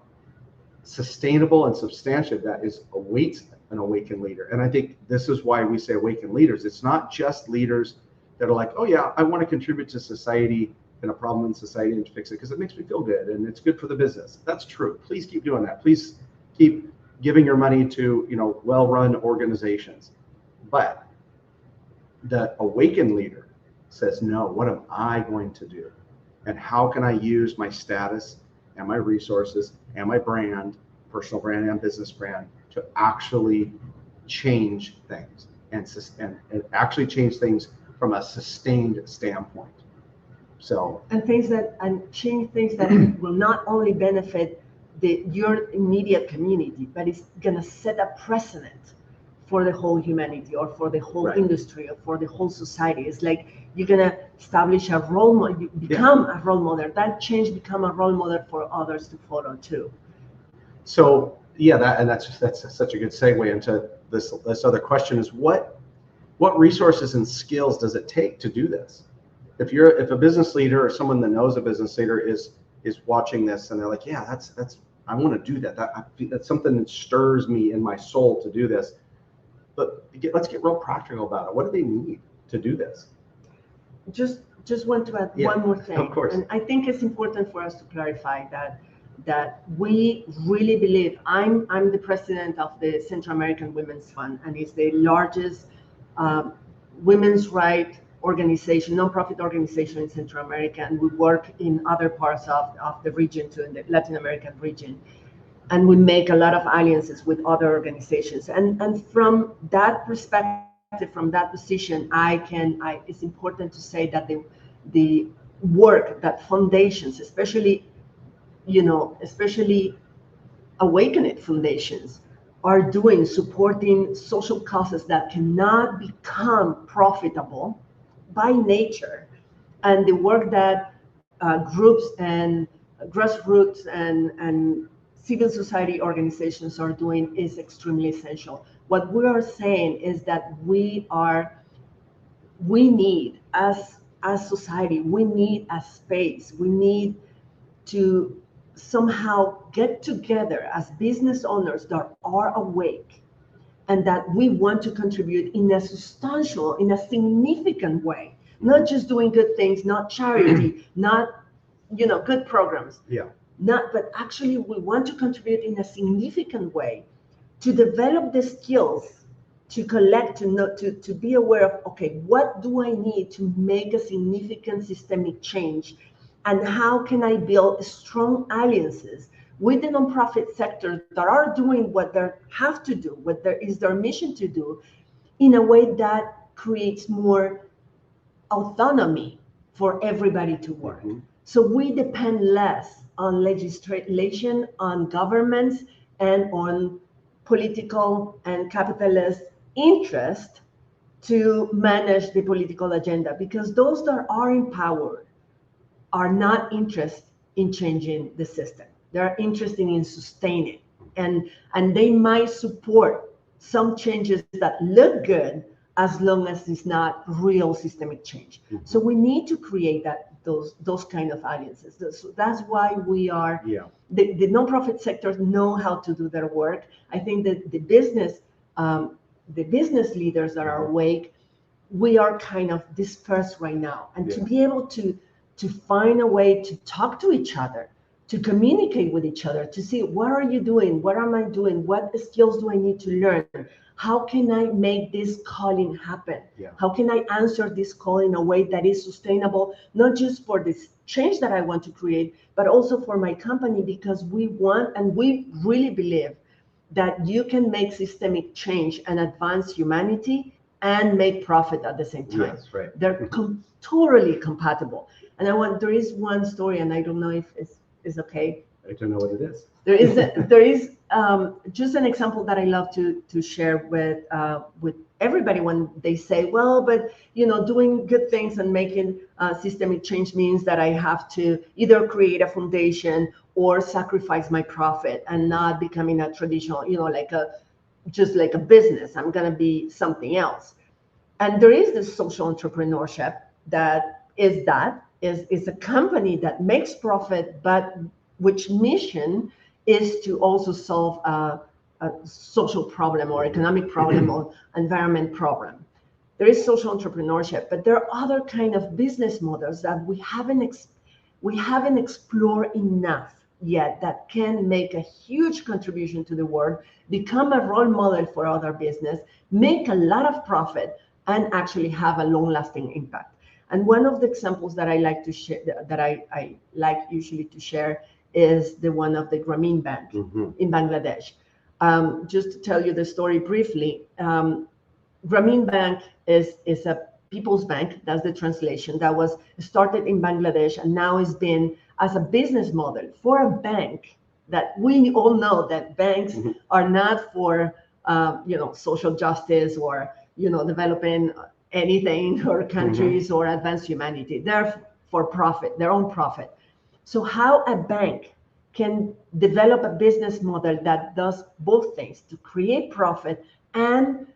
sustainable and substantive that awaits an awakened leader. And I think this is why we say awakened leaders. It's not just leaders that are like, oh yeah, I want to contribute to society and a problem in society and fix it because it makes me feel good and it's good for the business. That's true. Please keep doing that. Please keep giving your money to well-run organizations. But the awakened leader says, no, what am I going to do? And how can I use my status and my resources and my brand, personal brand and business brand, to actually change things and actually change things from a sustained standpoint. And change things that will not only benefit your immediate community, but it's gonna set a precedent for the whole humanity or for the whole industry or for the whole society. It's like you're gonna establish a role model, you become a role model. That change become a role model for others to follow too. So that's such a good segue into this other question is what resources and skills does it take to do this? If a business leader or someone that knows a business leader is watching this and they're like, yeah, that's I want to do that. That's something that stirs me in my soul to do this. But let's get real practical about it. What do they need to do this? Just want to add one more thing. Of course. And I think it's important for us to clarify that we really believe. I'm the president of the Central American Women's Fund, and it's the largest women's rights organization, nonprofit organization in Central America, and we work in other parts of the region too, in the Latin American region. And we make a lot of alliances with other organizations. And from that perspective, from that position, it's important to say that the work that foundations, especially awakened foundations, are doing, supporting social causes that cannot become profitable by nature, and the work that groups and grassroots and civil society organizations are doing is extremely essential. What we are saying is that we need, as society, we need a space, we need to somehow get together as business owners that are awake and that we want to contribute in a substantial, in a significant way, not just doing good things, not charity, not good programs. But actually we want to contribute in a significant way to develop the skills to collect, to be aware of, okay, what do I need to make a significant systemic change, and how can I build strong alliances with the nonprofit sector that are doing what they have to do, what is their mission to do, in a way that creates more autonomy for everybody to work. Mm-hmm. So we depend less on legislation, on governments, and on political and capitalist interest to manage the political agenda, because those that are in power are not interested in changing the system. They're interested in sustaining. and they might support some changes that look good as long as it's not real systemic change. So we need to create those kind of alliances. So that's why we are the nonprofit sectors know how to do their work. I think that the business leaders that are awake, we are kind of dispersed right now, and to be able to find a way to talk to each other, to communicate with each other, to see what are you doing, what am I doing, what skills do I need to learn, how can I make this calling happen, how can I answer this call in a way that is sustainable, not just for this change that I want to create, but also for my company, because we want and we really believe that you can make systemic change and advance humanity and make profit at the same time. Yes, right. They're totally compatible. And there is one story, and I don't know if it's okay. I don't know what it is. There is just an example that I love to share with everybody when they say, well, but doing good things and making systemic change means that I have to either create a foundation or sacrifice my profit and not becoming a traditional, just like a business. I'm gonna be something else. And there is this social entrepreneurship that is a company that makes profit, but which mission is to also solve a social problem or economic problem or environment problem. There is social entrepreneurship, but there are other kind of business models that we haven't explored enough yet that can make a huge contribution to the world, become a role model for other business, make a lot of profit, and actually have a long-lasting impact. And one of the examples that I like to share, that I like usually to share, is the one of the Grameen Bank in Bangladesh. Just to tell you the story briefly, Grameen Bank is a people's bank. That's the translation. That was started in Bangladesh and now has been as a business model for a bank that we all know that banks are not for social justice or developing anything or countries or advance humanity. They're for profit, their own profit. So how a bank can develop a business model that does both things, to create profit and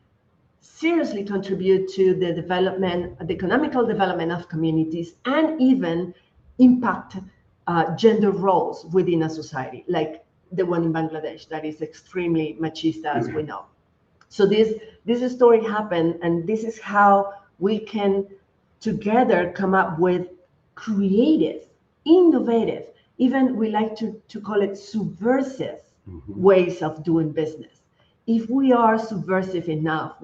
seriously contribute to the development, the economical development of communities, and even impact gender roles within a society, like the one in Bangladesh that is extremely machista, as we know. So this story happened, and this is how we can together come up with creative, innovative, even we like to call it subversive ways of doing business. If we are subversive enough,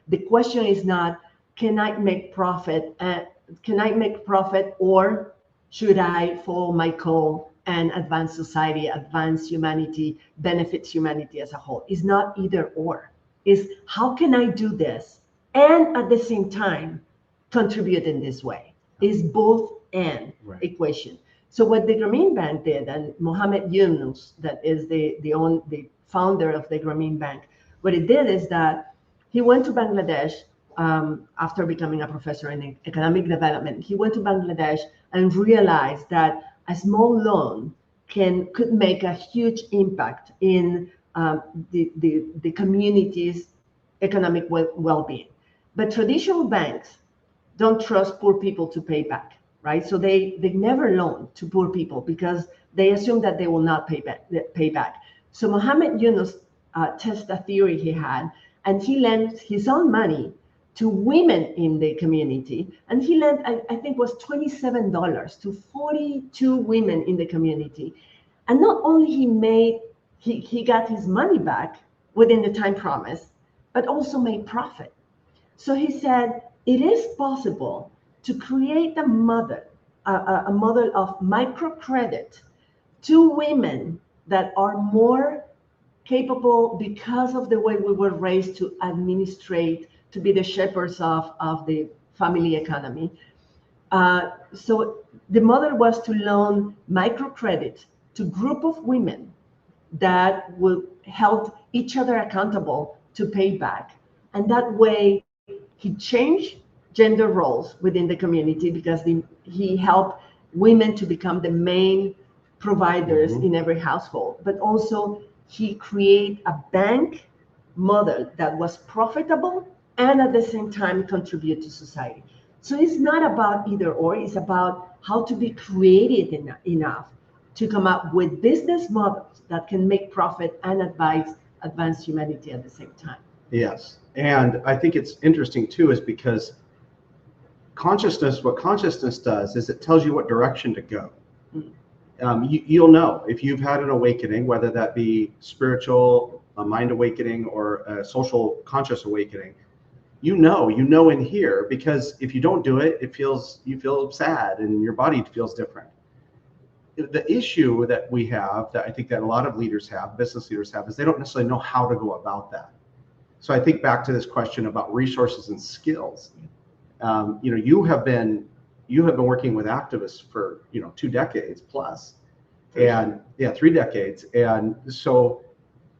the question is not, can I make profit? Or should I follow my call and advance society, advance humanity, benefits humanity as a whole? It's not either or. It's how can I do this and at the same time contribute in this way? It's both and equation. So what the Grameen Bank did, and Mohammed Yunus, that is the founder of the Grameen Bank, what he did is that he went to Bangladesh after becoming a professor in economic development. He went to Bangladesh and realized that a small loan could make a huge impact in the community's economic well-being. But traditional banks don't trust poor people to pay back, right? So they never loan to poor people because they assume that they will not pay back. So Mohammed Yunus tested a theory he had, and he lent his own money to women in the community, and he lent, I think, was $27 to 42 women in the community. And not only he got his money back within the time promised, but also made profit. So he said, it is possible to create a model of microcredit to women that are more capable because of the way we were raised to administrate, to be the shepherds of the family economy. So the model was to loan microcredit to group of women that will help each other accountable to pay back. And that way he changed gender roles within the community because he helped women to become the main providers in every household, but also he created a bank model that was profitable and at the same time contribute to society. So it's not about either or, it's about how to be creative enough to come up with business models that can make profit and advance humanity at the same time. Yes. And I think it's interesting too, is because what consciousness does is it tells you what direction to go. You'll know if you've had an awakening, whether that be spiritual, a mind awakening, or a social conscious awakening. You know in here, because if you don't do it, you feel sad and your body feels different. The issue that we have, that I think that a lot of leaders have, business leaders have, is they don't necessarily know how to go about that. So I think back to this question about resources and skills. You have been working with activists for 2 decades plus, and 3 decades, and so,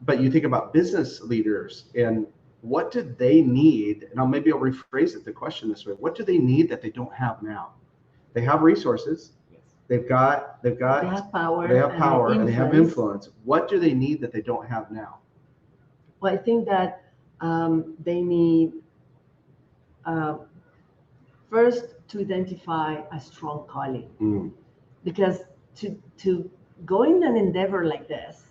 but you think about business leaders and what do they need? And maybe I'll rephrase the question this way: what do they need that they don't have now? They have resources. They have power. They have power and they have influence. What do they need that they don't have now? Well, I think that they need first to identify a strong calling, because to go in an endeavor like this,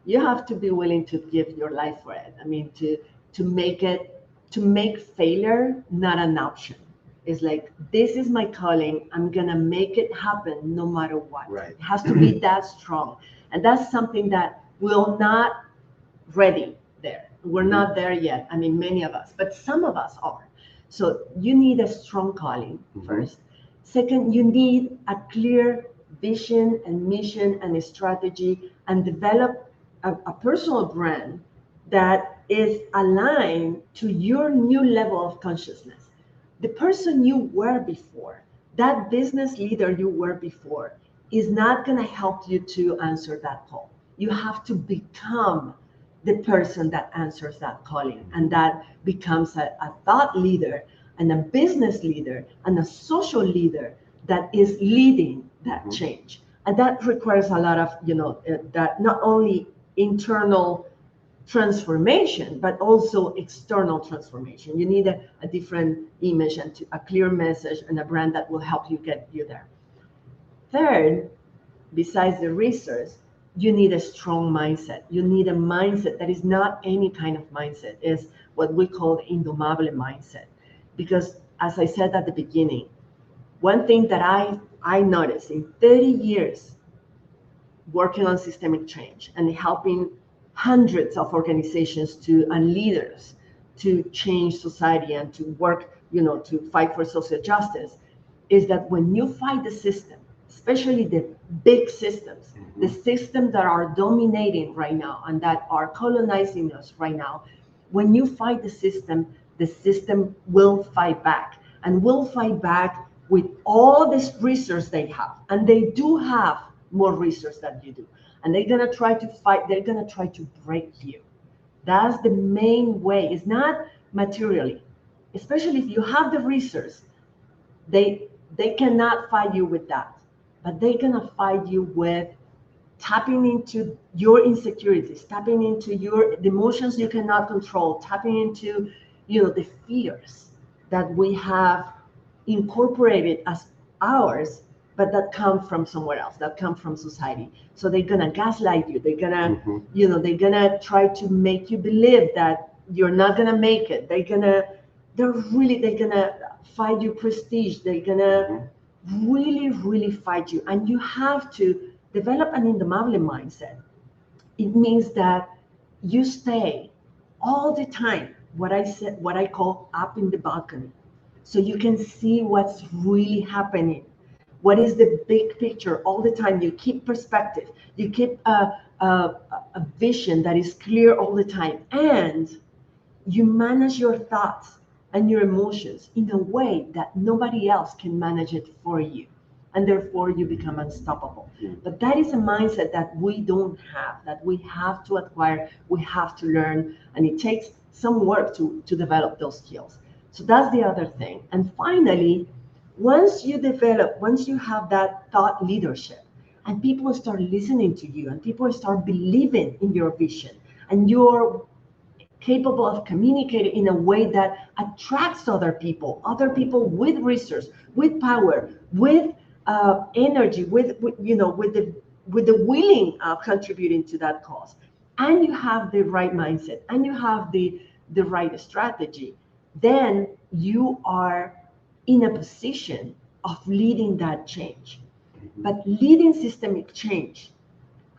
you have to be willing to give your life for it. I mean, to make failure not an option. It's like, this is my calling. I'm gonna make it happen no matter what. Right. It has to be that strong, and that's something that we're not ready there. We're not there yet. I mean, many of us, but some of us are. So you need a strong calling first. Second, you need a clear vision and mission and a strategy, and develop a personal brand that is aligned to your new level of consciousness. The person you were before, that business leader you were before, is not going to help you to answer that call. You have to become the person that answers that calling, and that becomes a thought leader and a business leader and a social leader that is leading that change. And that requires a lot of, that not only internal transformation, but also external transformation. You need a different image and a clear message and a brand that will help you get you there. Third, besides the research, you need a strong mindset. You need a mindset that is not any kind of mindset. It's what we call the indomable mindset. Because as I said at the beginning, one thing that I noticed in 30 years working on systemic change and helping hundreds of organizations and leaders to change society and to work, to fight for social justice, is that when you fight the system, especially the big systems, the systems that are dominating right now and that are colonizing us right now, when you fight the system will fight back, and will fight back with all this resource they have. And they do have more resource than you do. And they're going to try to fight, they're going to try to break you. That's the main way. It's not materially. Especially if you have the resource, they cannot fight you with that. But they're going to fight you with tapping into your insecurities, tapping into the emotions you cannot control, tapping into, the fears that we have incorporated as ours, but that come from somewhere else, that come from society. So they're gonna gaslight you. They're gonna, they're gonna try to make you believe that you're not gonna make it. They're gonna fight your prestige. They're gonna really, really fight you. And you have to develop an indomable mindset. It means that you stay all the time, what I call up in the balcony, so you can see what's really happening. What is the big picture all the time? You keep perspective. You keep a vision that is clear all the time, and you manage your thoughts and your emotions in a way that nobody else can manage it for you, and therefore you become unstoppable. But that is a mindset that we don't have, that we have to acquire, we have to learn, and it takes some work to develop those skills. So that's the other thing. And finally, once you have that thought leadership, and people start listening to you, and people start believing in your vision, and you're capable of communicating in a way that attracts other people with resource, with power, with energy, with the willing of contributing to that cause, and you have the right mindset, and you have the right strategy, then you are in a position of leading that change. But leading systemic change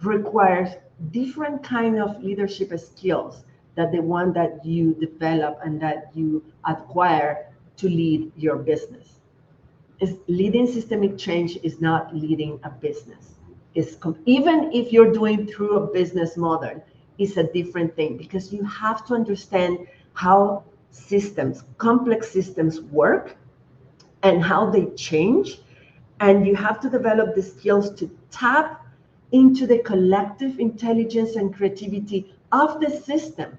requires different kind of leadership skills that the one that you develop and that you acquire to lead your business. Leading systemic change is not leading a business. Even if you're doing through a business model, it's a different thing, because you have to understand how complex systems work, and how they change, and you have to develop the skills to tap into the collective intelligence and creativity of the system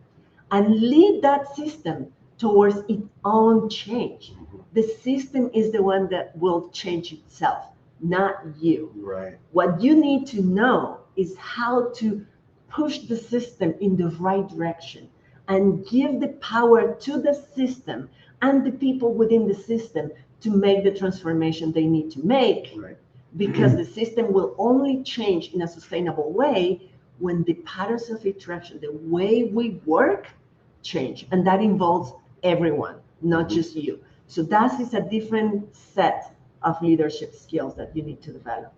and lead that system towards its own change. The system is the one that will change itself, not you. Right. What you need to know is how to push the system in the right direction and give the power to the system and the people within the system to make the transformation they need to make. Right. Because the system will only change in a sustainable way when the patterns of interaction, the way we work, change. And that involves everyone, not just you. So that is a different set of leadership skills that you need to develop.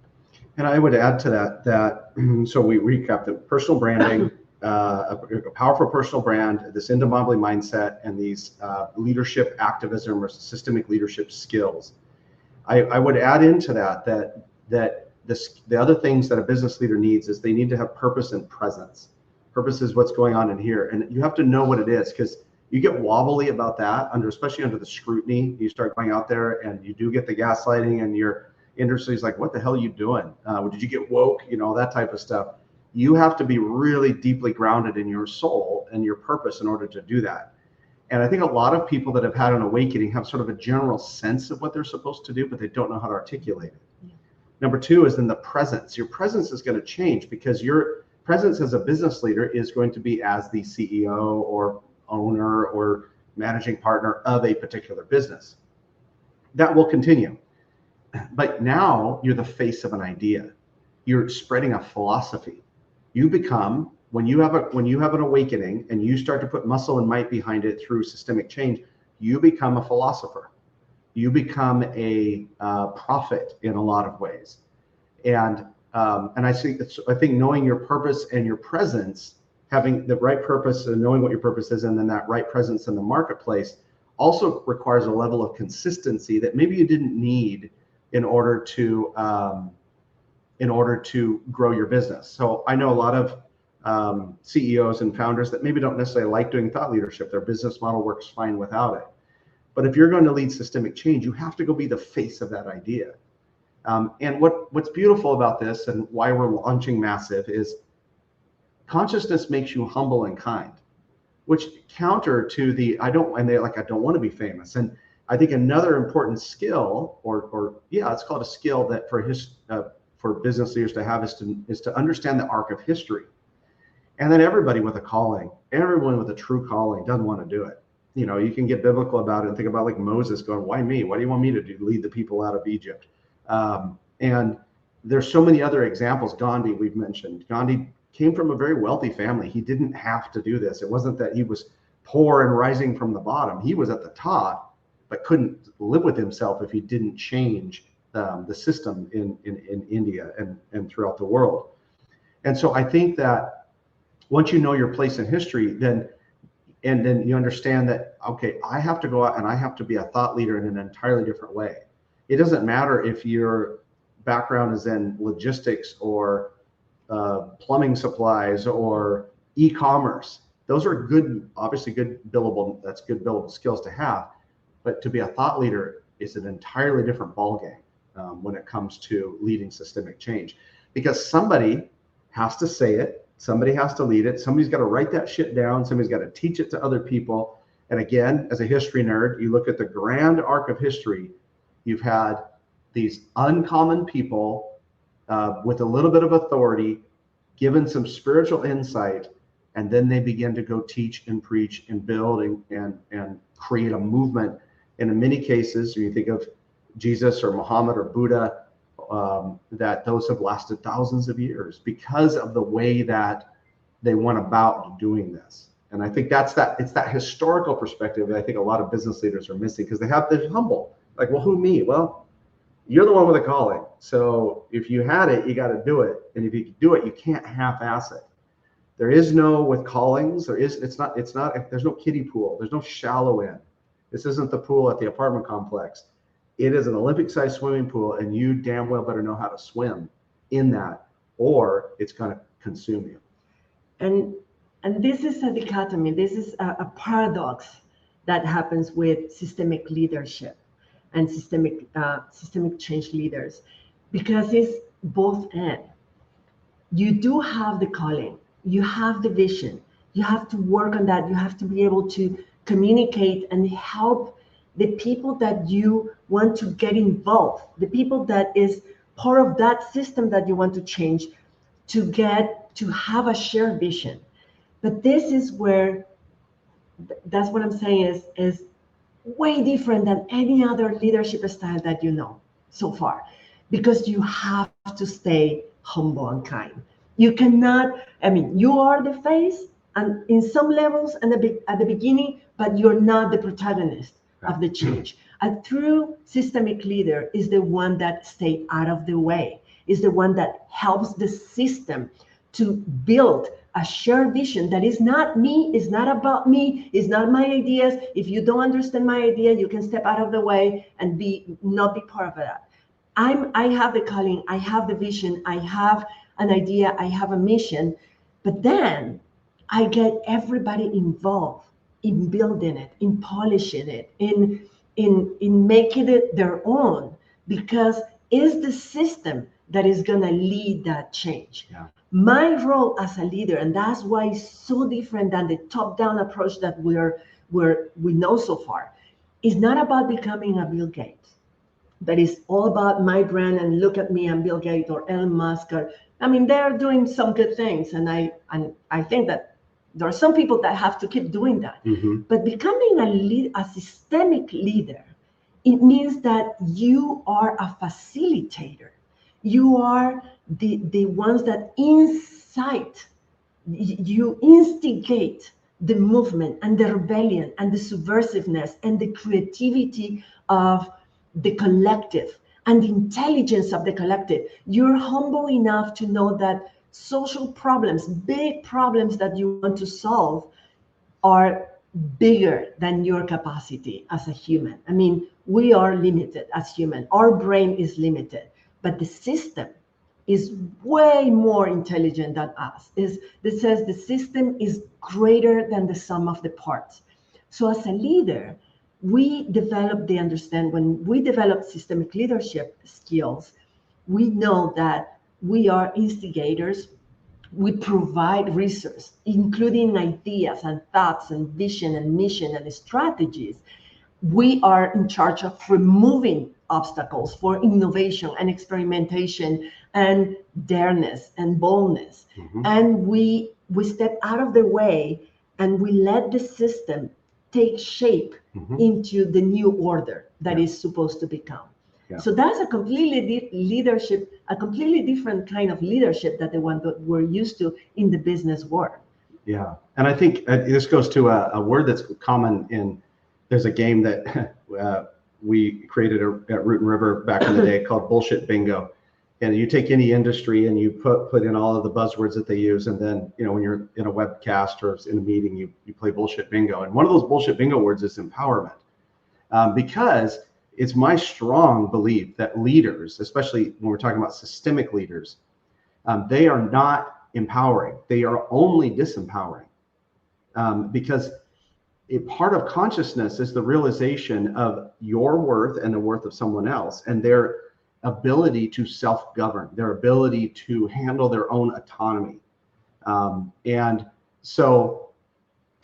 And I would add to that so we recap the personal branding, a powerful personal brand, this indomitable mindset, and these leadership activism or systemic leadership skills. I would add into that the other things that a business leader needs is they need to have purpose and presence. Purpose is what's going on in here, and you have to know what it is, because you get wobbly about that especially under the scrutiny. You start going out there and you do get the gaslighting, and your industry's like, what the hell are you doing? Did you get woke? That type of stuff. You have to be really deeply grounded in your soul and your purpose in order to do that. And I think a lot of people that have had an awakening have sort of a general sense of what they're supposed to do, but they don't know how to articulate it. Yeah. Number two is then the presence. Your presence is going to change, because your presence as a business leader is going to be as the CEO or owner or managing partner of a particular business. That will continue. But now you're the face of an idea. You're spreading a philosophy. You become, when you have an awakening and you start to put muscle and might behind it through systemic change, you become a philosopher. You become a prophet in a lot of ways. And I think knowing your purpose and your presence, having the right purpose and knowing what your purpose is, and then that right presence in the marketplace, also requires a level of consistency that maybe you didn't need in order to grow your business. So I know a lot of CEOs and founders that maybe don't necessarily like doing thought leadership. Their business model works fine without it. But if you're going to lead systemic change, you have to go be the face of that idea. And what's beautiful about this, and why we're launching Massive, is consciousness makes you humble and kind, which counter to the I don't want to be famous. And I think another important skill, it's called a skill that for business leaders to have is to understand the arc of history. And then everybody with a calling, everyone with a true calling doesn't want to do it. You can get biblical about it and think about like Moses going, why me? What do you want me to do? Lead the people out of Egypt. And there's so many other examples. Gandhi, we've mentioned. Gandhi came from a very wealthy family. He didn't have to do this. It wasn't that he was poor and rising from the bottom. He was at the top, but couldn't live with himself if he didn't change the system in India and throughout the world. And so I think that once you know your place in history, then you understand that, okay, I have to go out and I have to be a thought leader in an entirely different way. It doesn't matter if your background is in logistics or plumbing supplies or e-commerce. Those are obviously good billable skills to have. But to be a thought leader is an entirely different ballgame when it comes to leading systemic change, because somebody has to say it, somebody has to lead it, somebody's got to write that shit down, somebody's got to teach it to other people. And again, as a history nerd, you look at the grand arc of history, you've had these uncommon people with a little bit of authority, given some spiritual insight, and then they begin to go teach and preach and build and create a movement. And in many cases, when you think of Jesus or Muhammad or Buddha, that those have lasted thousands of years because of the way that they went about doing this. And I think it's that historical perspective that I think a lot of business leaders are missing, because they're humble. Like, well, who, me? Well, you're the one with a calling. So if you had it, you got to do it. And if you do it, you can't half-ass it. There is no, with callings, there's no kiddie pool. There's no shallow end. This isn't the pool at the apartment complex. It is an Olympic-sized swimming pool, and you damn well better know how to swim in that, or it's going to consume you. And this is a dichotomy. This is a paradox that happens with systemic leadership and systemic change leaders, because it's both and. You do have the calling, you have the vision, you have to work on that. You have to be able to communicate and help the people that you want to get involved, the people that is part of that system that you want to change, to get to have a shared vision. But this is where, that's what I'm saying, is way different than any other leadership style that you know so far, because you have to stay humble and kind. You cannot, you are the face, and in some levels and at the beginning, but you're not the protagonist of the change. A true systemic leader is the one that stays out of the way, is the one that helps the system to build a shared vision that is not me, is not about me, is not my ideas. If you don't understand my idea, you can step out of the way and not be part of that. I have the calling, I have the vision, I have an idea, I have a mission, but then I get everybody involved in building it, in polishing it, in making it their own, because it's the system that is gonna lead that change. Yeah. My role as a leader, and that's why it's so different than the top-down approach that we know so far, is not about becoming a Bill Gates. That is all about my brand and look at me, I'm Bill Gates or Elon Musk. They're doing some good things, and I think that there are some people that have to keep doing that. Mm-hmm. But becoming a systemic leader, it means that you are a facilitator. You are the ones that incite, you instigate the movement and the rebellion and the subversiveness and the creativity of the collective and the intelligence of the collective. You're humble enough to know that social problems, big problems that you want to solve, are bigger than your capacity as a human. We are limited as human. Our brain is limited, but the system is way more intelligent than us. This says the system is greater than the sum of the parts. So as a leader, when we develop systemic leadership skills, we know that we are instigators. We provide resources, including ideas and thoughts and vision and mission and strategies. We are in charge of removing obstacles for innovation and experimentation and dareness and boldness. Mm-hmm. And we step out of the way and we let the system take shape Mm-hmm. into the new order that is supposed to become. Yeah. So that's a completely different kind of leadership than the one that we're used to in the business world. Yeah, and I think this goes to a word that's common in, there's a game that we created at Root and River back in the day called Bullshit Bingo. And you take any industry and you put in all of the buzzwords that they use, and then when you're in a webcast or in a meeting, you play bullshit bingo. And one of those bullshit bingo words is empowerment, because it's my strong belief that leaders, especially when we're talking about systemic leaders, they are not empowering. They are only disempowering, because a part of consciousness is the realization of your worth and the worth of someone else, and their ability to self-govern, their ability to handle their own autonomy. And so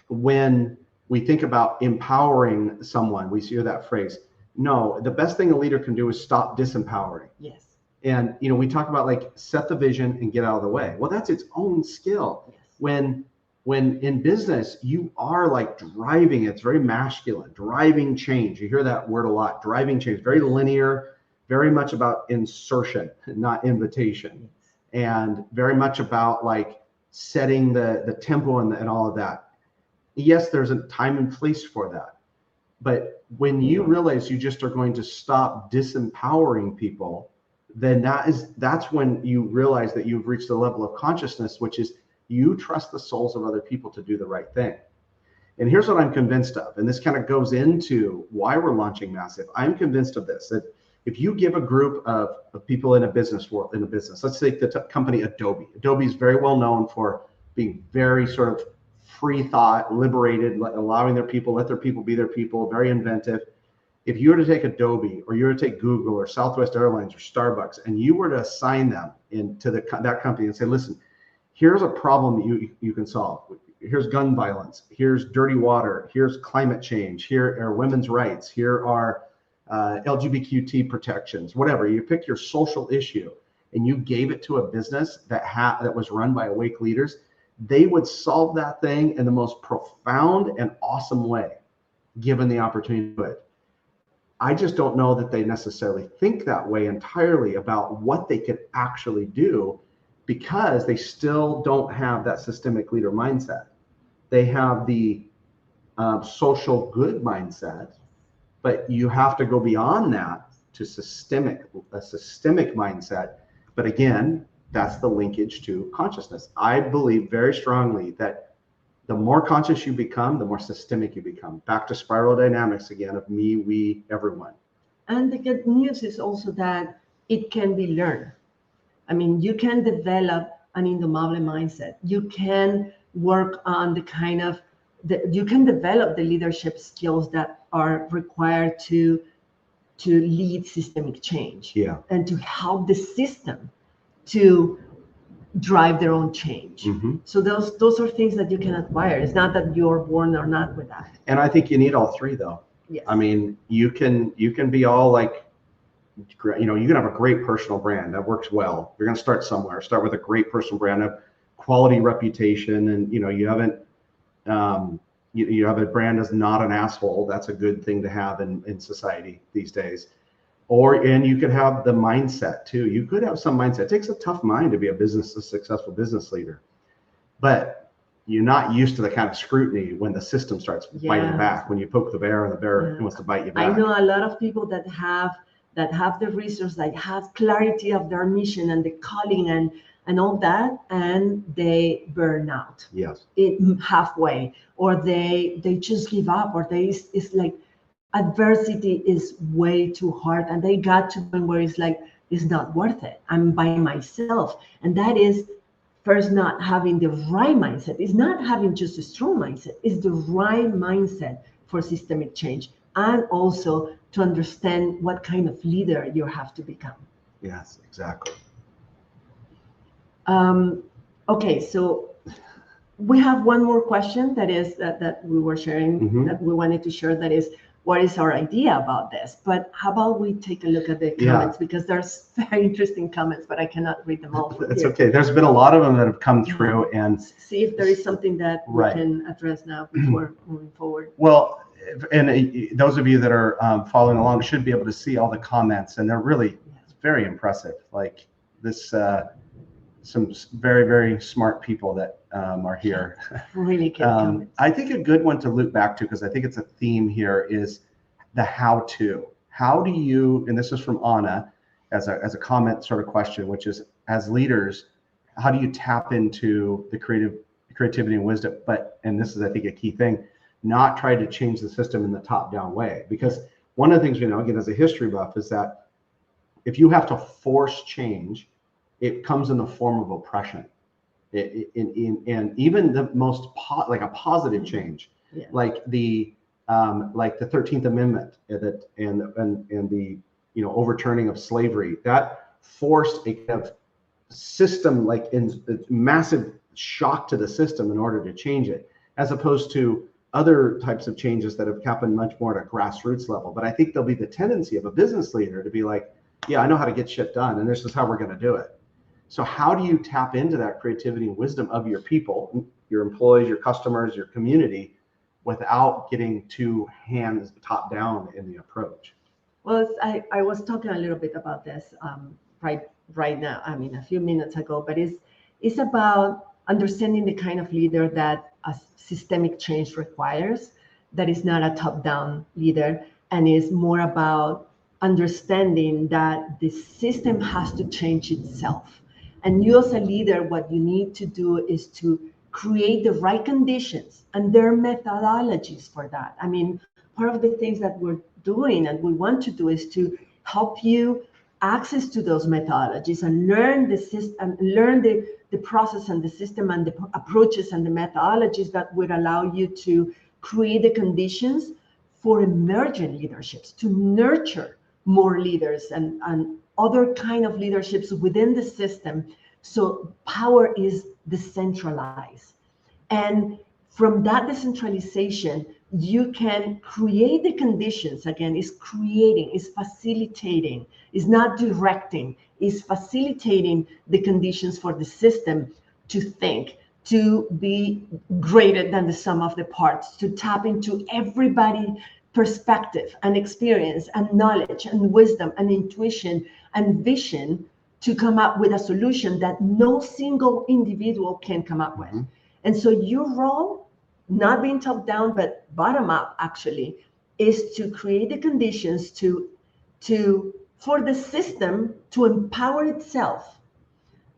when we think about empowering someone, we hear that phrase. No, the best thing a leader can do is stop disempowering. Yes. And we talk about like set the vision and get out of the way. Well, that's its own skill. Yes. When in business you are like driving, it's very masculine, driving change. You hear that word a lot, driving change, very linear, very much about insertion, not invitation, and very much about like setting the tempo and all of that. Yes, there's a time and place for that. But when you realize you just are going to stop disempowering people, then that's when you realize that you've reached a level of consciousness, which is you trust the souls of other people to do the right thing. And here's what I'm convinced of, and this kind of goes into why we're launching Massive. I'm convinced of this, that if you give a group of people in a business world, let's take the company Adobe. Adobe is very well known for being very sort of free thought, liberated, allowing let their people be their people, very inventive. If you were to take Adobe, or you were to take Google or Southwest Airlines or Starbucks, and you were to assign them into that company and say, listen, here's a problem that you can solve. Here's gun violence. Here's dirty water. Here's climate change. Here are women's rights. Here are LGBTQ protections, whatever. You pick your social issue and you gave it to a business that was run by awake leaders, they would solve that thing in the most profound and awesome way, given the opportunity to do it. I just don't know that they necessarily think that way entirely about what they could actually do, because they still don't have that systemic leader mindset. They have the social good mindset, but you have to go beyond that to a systemic mindset. But again, that's the linkage to consciousness. I believe very strongly that the more conscious you become, the more systemic you become. Back to spiral dynamics again of me, we, everyone. And the good news is also that it can be learned. I mean, you can develop an indomable mindset. You can work on you can develop the leadership skills that are required to lead systemic change. Yeah. And to help the system to drive their own change. Mm-hmm. So those are things that you can acquire. It's not that you're born or not with that. And I think you need all three, though. Yes. I mean, you can be all like, you can have a great personal brand that works well. You're going to start somewhere. Start with a great personal brand, a quality reputation, and you haven't. You have a brand that's not an asshole. That's a good thing to have in society these days. And you could have the mindset too. You could have some mindset. It takes a tough mind to be a successful business leader, but you're not used to the kind of scrutiny when the system starts biting back. When you poke the bear and the bear wants to bite you back. I know a lot of people that have the resource, that have clarity of their mission and the calling and all that, and they burn out. Yes. Halfway, or they just give up, or it's like adversity is way too hard, and they got to the point where it's like, it's not worth it. I'm by myself. And that is first not having the right mindset. It's not having just a strong mindset. It's the right mindset for systemic change, and also to understand what kind of leader you have to become. Yes, exactly. Okay, so we have one more question that is that we were sharing, Mm-hmm. that we wanted to share, that is, what is our idea about this? But how about we take a look at the comments, because there's very interesting comments, but I cannot read them all. That's okay. There's been a lot of them that have come through, and see if there is something that we can address now before moving forward. Well, and those of you that are following along should be able to see all the comments, and they're really very impressive. Like this, some very, very smart people that are here. Really good comments. I think a good one to loop back to, because I think it's a theme here, is the how-to. How do you, and this is from Anna as a comment sort of question, which is, as leaders, how do you tap into the creativity and wisdom? But, and this is, I think, a key thing, not try to change the system in the top-down way. Because one of the things we know, again, as a history buff, is that if you have to force change, it comes in the form of oppression. And even the most like a positive change, like the 13th Amendment and the overturning of slavery, that forced a kind of system, like in massive shock to the system in order to change it, as opposed to other types of changes that have happened much more at a grassroots level. But I think there'll be the tendency of a business leader to be like, yeah, I know how to get shit done, and this is how we're going to do it. So how do you tap into that creativity and wisdom of your people, your employees, your customers, your community, without getting too hands top down in the approach? Well, I was talking a little bit about this right now. I mean, a few minutes ago, but it's about understanding the kind of leader that a systemic change requires. That is not a top-down leader, and is more about understanding that the system has to change itself. And you as a leader, what you need to do is to create the right conditions, and there are methodologies for that. I mean, part of the things that we're doing and we want to do is to help you access to those methodologies and learn the system, learn the process and the system and the approaches and the methodologies that would allow you to create the conditions for emergent leaderships, to nurture more leaders and other kind of leaderships within the system. So power is decentralized. And from that decentralization, you can create the conditions. Again, is creating, is facilitating, is not directing, is facilitating the conditions for the system to think, to be greater than the sum of the parts, to tap into everybody's perspective and experience and knowledge and wisdom and intuition and vision to come up with a solution that no single individual can come up with. And so your role, not being top down, but bottom up actually, is to create the conditions for the system to empower itself,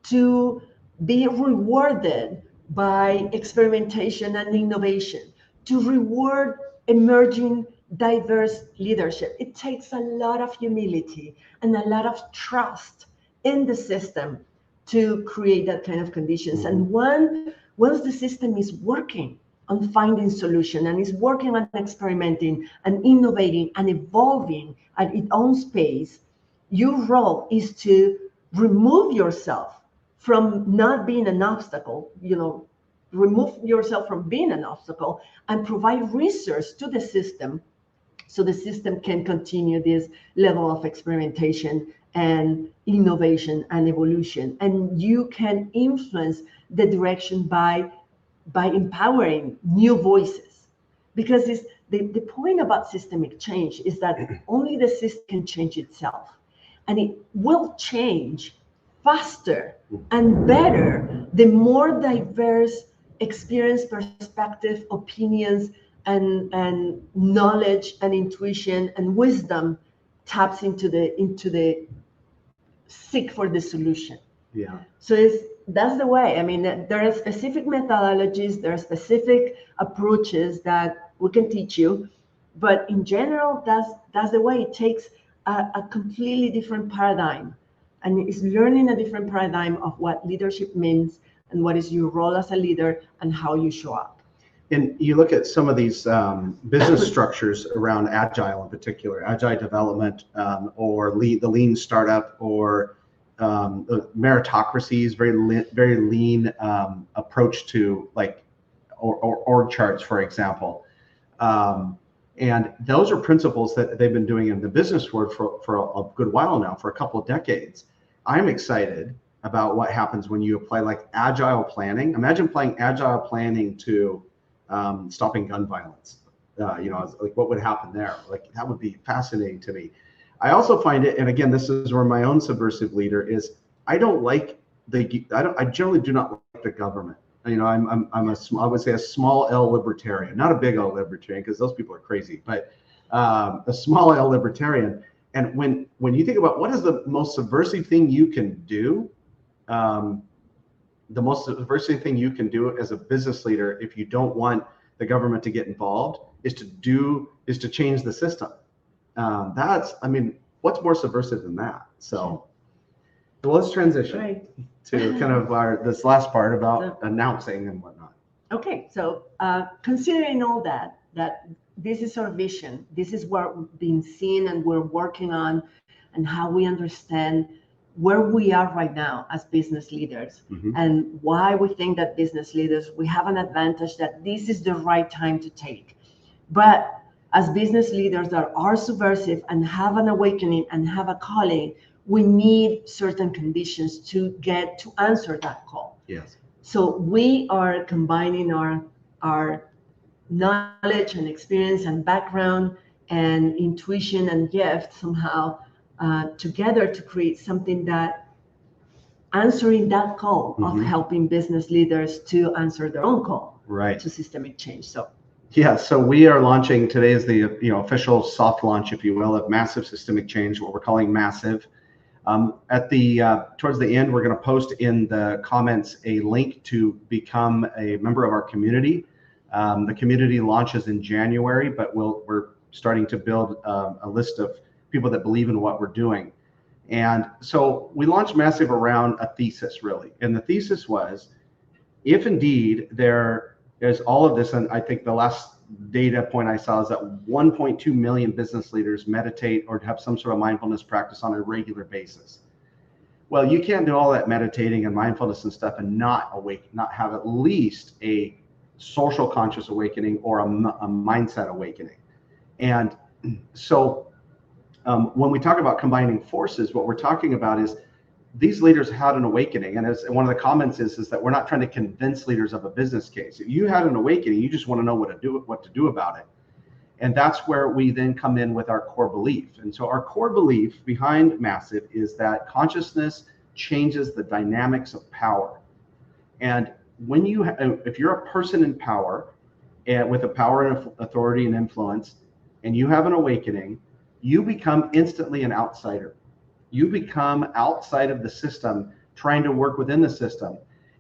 to be rewarded by experimentation and innovation, to reward emerging diverse leadership. It takes a lot of humility and a lot of trust in the system to create that kind of conditions. And once the system is working on finding solution and is working on experimenting and innovating and evolving at its own space, your role is to remove yourself from not being an obstacle, remove yourself from being an obstacle and provide resource to the system so the system can continue this level of experimentation and innovation and evolution. And you can influence the direction by empowering new voices. Because the point about systemic change is that only the system can change itself. And it will change faster and better the more diverse experience, perspective, opinions, and knowledge and intuition and wisdom taps into the seek for the solution. Yeah. So that's the way. I mean, there are specific methodologies, there are specific approaches that we can teach you, but in general, that's the way. It takes a completely different paradigm, and it's learning a different paradigm of what leadership means and what is your role as a leader and how you show up. And you look at some of these business structures around agile in particular, agile development, or the lean startup, or meritocracies, very lean approach to or org charts, for example. And those are principles that they've been doing in the business world for a good while now, for a couple of decades. I'm excited about what happens when you apply agile planning. Imagine applying agile planning to stopping gun violence. What would happen there? That would be fascinating to me. I also find it, and again, this is where my own subversive leader is. I generally do not like the government. I would say a small L libertarian, not a big L libertarian, because those people are crazy, but a small L libertarian. And when you think about what is the most subversive thing you can do, the most subversive thing you can do as a business leader, if you don't want the government to get involved, is to change the system. What's more subversive than that? So let's transition to kind of this last part about announcing and whatnot. Okay, so considering all that this is our vision, this is what we've been seeing and we're working on, and how we understand where we are right now as business leaders, and why we think that business leaders, we have an advantage that this is the right time to take. But as business leaders that are subversive and have an awakening and have a calling, we need certain conditions to get to answer that call. Yes. So we are combining our knowledge and experience and background and intuition and gift somehow together to create something that answering that call of helping business leaders to answer their own call to systemic change. So yeah, so we are launching, today is the official soft launch, if you will, of Massive Systemic Change, what we're calling Massive. At the towards the end, we're going to post in the comments a link to become a member of our community. The community launches in January, but we're starting to build a list of people that believe in what we're doing. And so we launched Massive around a thesis, really. And the thesis was, if indeed there is all of this, and I think the last data point I saw is that 1.2 million business leaders meditate or have some sort of mindfulness practice on a regular basis. Well, you can't do all that meditating and mindfulness and stuff and not have at least a social conscious awakening or a mindset awakening. And so when we talk about combining forces, what we're talking about is these leaders had an awakening. And as one of the comments is that we're not trying to convince leaders of a business case. If you had an awakening, you just want to know what to do about it. And that's where we then come in with our core belief. And so our core belief behind Massive is that consciousness changes the dynamics of power. And when if you're a person in power and with a power and authority and influence, and you have an awakening, you become instantly an outsider. You become outside of the system, trying to work within the system.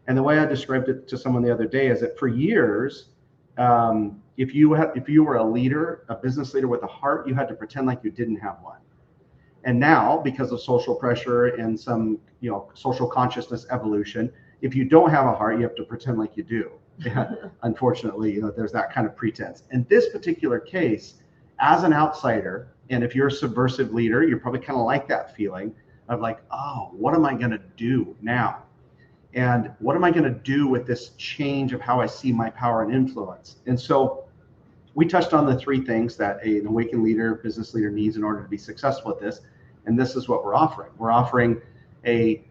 And the way I described it to someone the other day is that for years, if you were a leader, a business leader with a heart, you had to pretend like you didn't have one. And now, because of social pressure and some social consciousness evolution, if you don't have a heart, you have to pretend like you do. Unfortunately, there's that kind of pretense. In this particular case, as an outsider, and if you're a subversive leader, you're probably kind of like that feeling of like, oh, what am I going to do now? And what am I going to do with this change of how I see my power and influence? And so we touched on the three things that an awakened leader, business leader needs in order to be successful at this. And this is what we're offering. We're offering a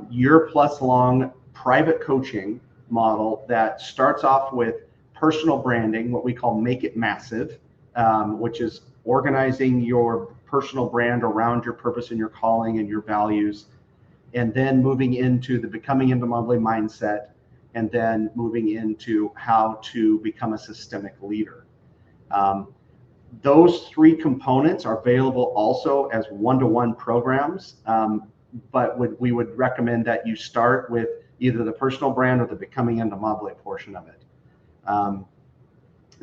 year-plus long private coaching model that starts off with personal branding, what we call Make It Massive, which is organizing your personal brand around your purpose and your calling and your values, and then moving into the becoming indomitable mindset, and then moving into how to become a systemic leader. Those three components are available also as one-to-one programs, but we would recommend that you start with either the personal brand or the becoming indomitable portion of it.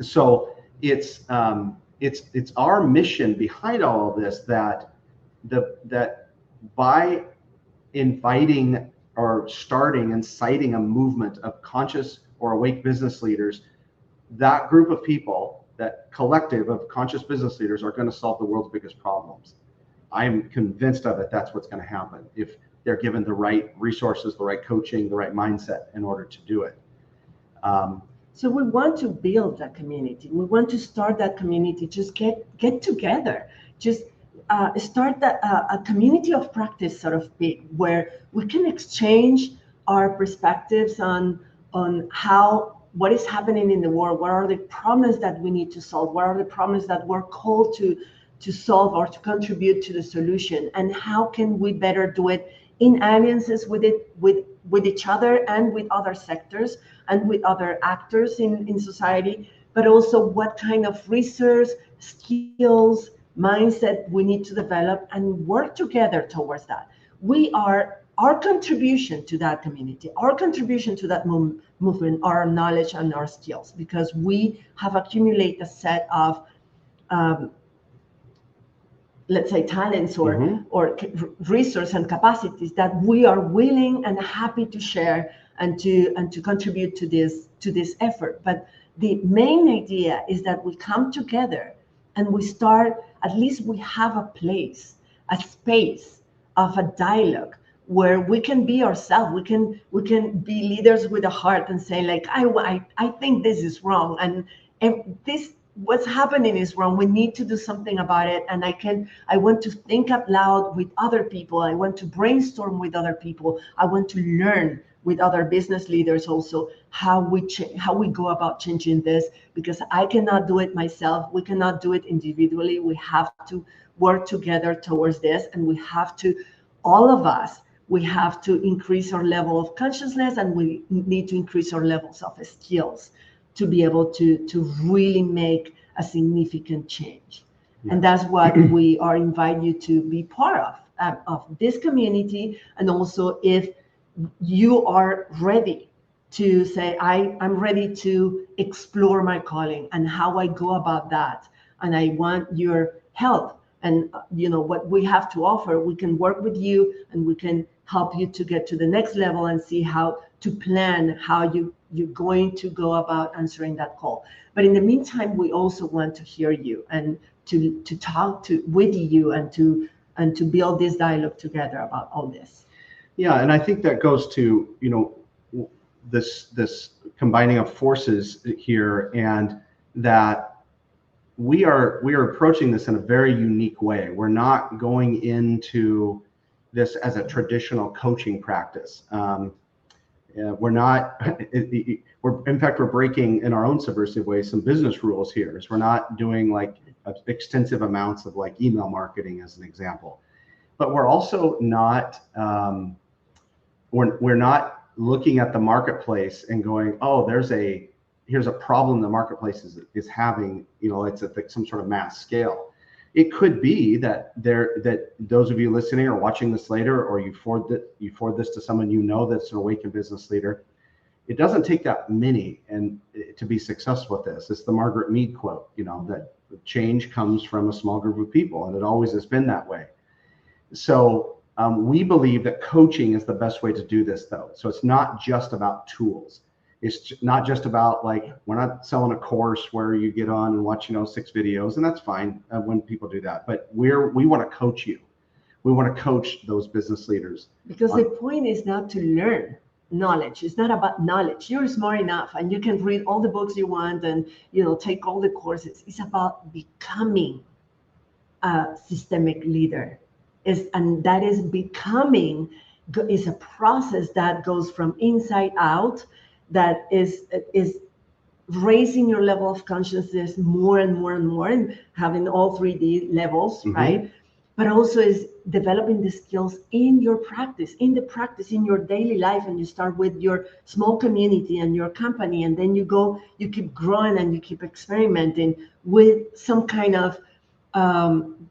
So it's our mission behind all of this that by inviting or starting and citing a movement of conscious or awake business leaders, that group of people, that collective of conscious business leaders, are going to solve the world's biggest problems. I am convinced of it. That's what's going to happen if they're given the right resources, the right coaching, the right mindset in order to do it. So we want to build that community. We want to start that community. Just get together. Just start a community of practice, sort of big, where we can exchange our perspectives on what is happening in the world. What are the problems that we need to solve? What are the problems that we're called to solve or to contribute to the solution? And how can we better do it in alliances with each other and with other sectors and with other actors in society, but also what kind of research, skills, mindset we need to develop and work together towards that. Our contribution to that community, our contribution to that movement, our knowledge and our skills, because we have accumulated a set of let's say talents or resources and capacities that we are willing and happy to share and to contribute to this effort. But the main idea is that we come together and we start, at least we have a place, a space of a dialogue where we can be ourselves. We can be leaders with a heart and say like, I think this is wrong, and what's happening is wrong. We need to do something about it. And I want to think out loud with other people. I want to brainstorm with other people. I want to learn with other business leaders also how we go about changing this, because I cannot do it myself. We cannot do it individually. We have to work together towards this, and we have to, all of us, we have to increase our level of consciousness, and we need to increase our levels of skills to be able to really make a significant change. Yeah. And that's what we are inviting you to be part of this community. And also, if you are ready to say, I'm ready to explore my calling and how I go about that, and I want your help, and what we have to offer, we can work with you, and we can help you to get to the next level and see how to plan how you're going to go about answering that call. But in the meantime, we also want to hear you and to talk with you and to build this dialogue together about all this. Yeah, and I think that goes to this combining of forces here, and that we are approaching this in a very unique way. We're not going into this as a traditional coaching practice. We're not. In fact, we're breaking in our own subversive way some business rules here. Is we're not doing like extensive amounts of like email marketing as an example, but we're also not. We're not looking at the marketplace and going, oh, here's a problem the marketplace is having. It's at some sort of mass scale. It could be that those of you listening or watching this later, or you forward this to someone that's an awakened business leader. It doesn't take that many and to be successful at this. It's the Margaret Mead quote, that change comes from a small group of people, and it always has been that way. So we believe that coaching is the best way to do this, though. So it's not just about tools. It's not just about we're not selling a course where you get on and watch 6 videos, and that's fine when people do that. But we want to coach you. We want to coach those business leaders. Because the point is not to learn knowledge. It's not about knowledge. You're smart enough, and you can read all the books you want, and take all the courses. It's about becoming a systemic leader. And that is becoming is a process that goes from inside out, that is raising your level of consciousness more and more and more, and having all 3D levels, mm-hmm. right? But also is developing the skills in your practice, in your daily life. And you start with your small community and your company, and then you keep growing, and you keep experimenting with some kind of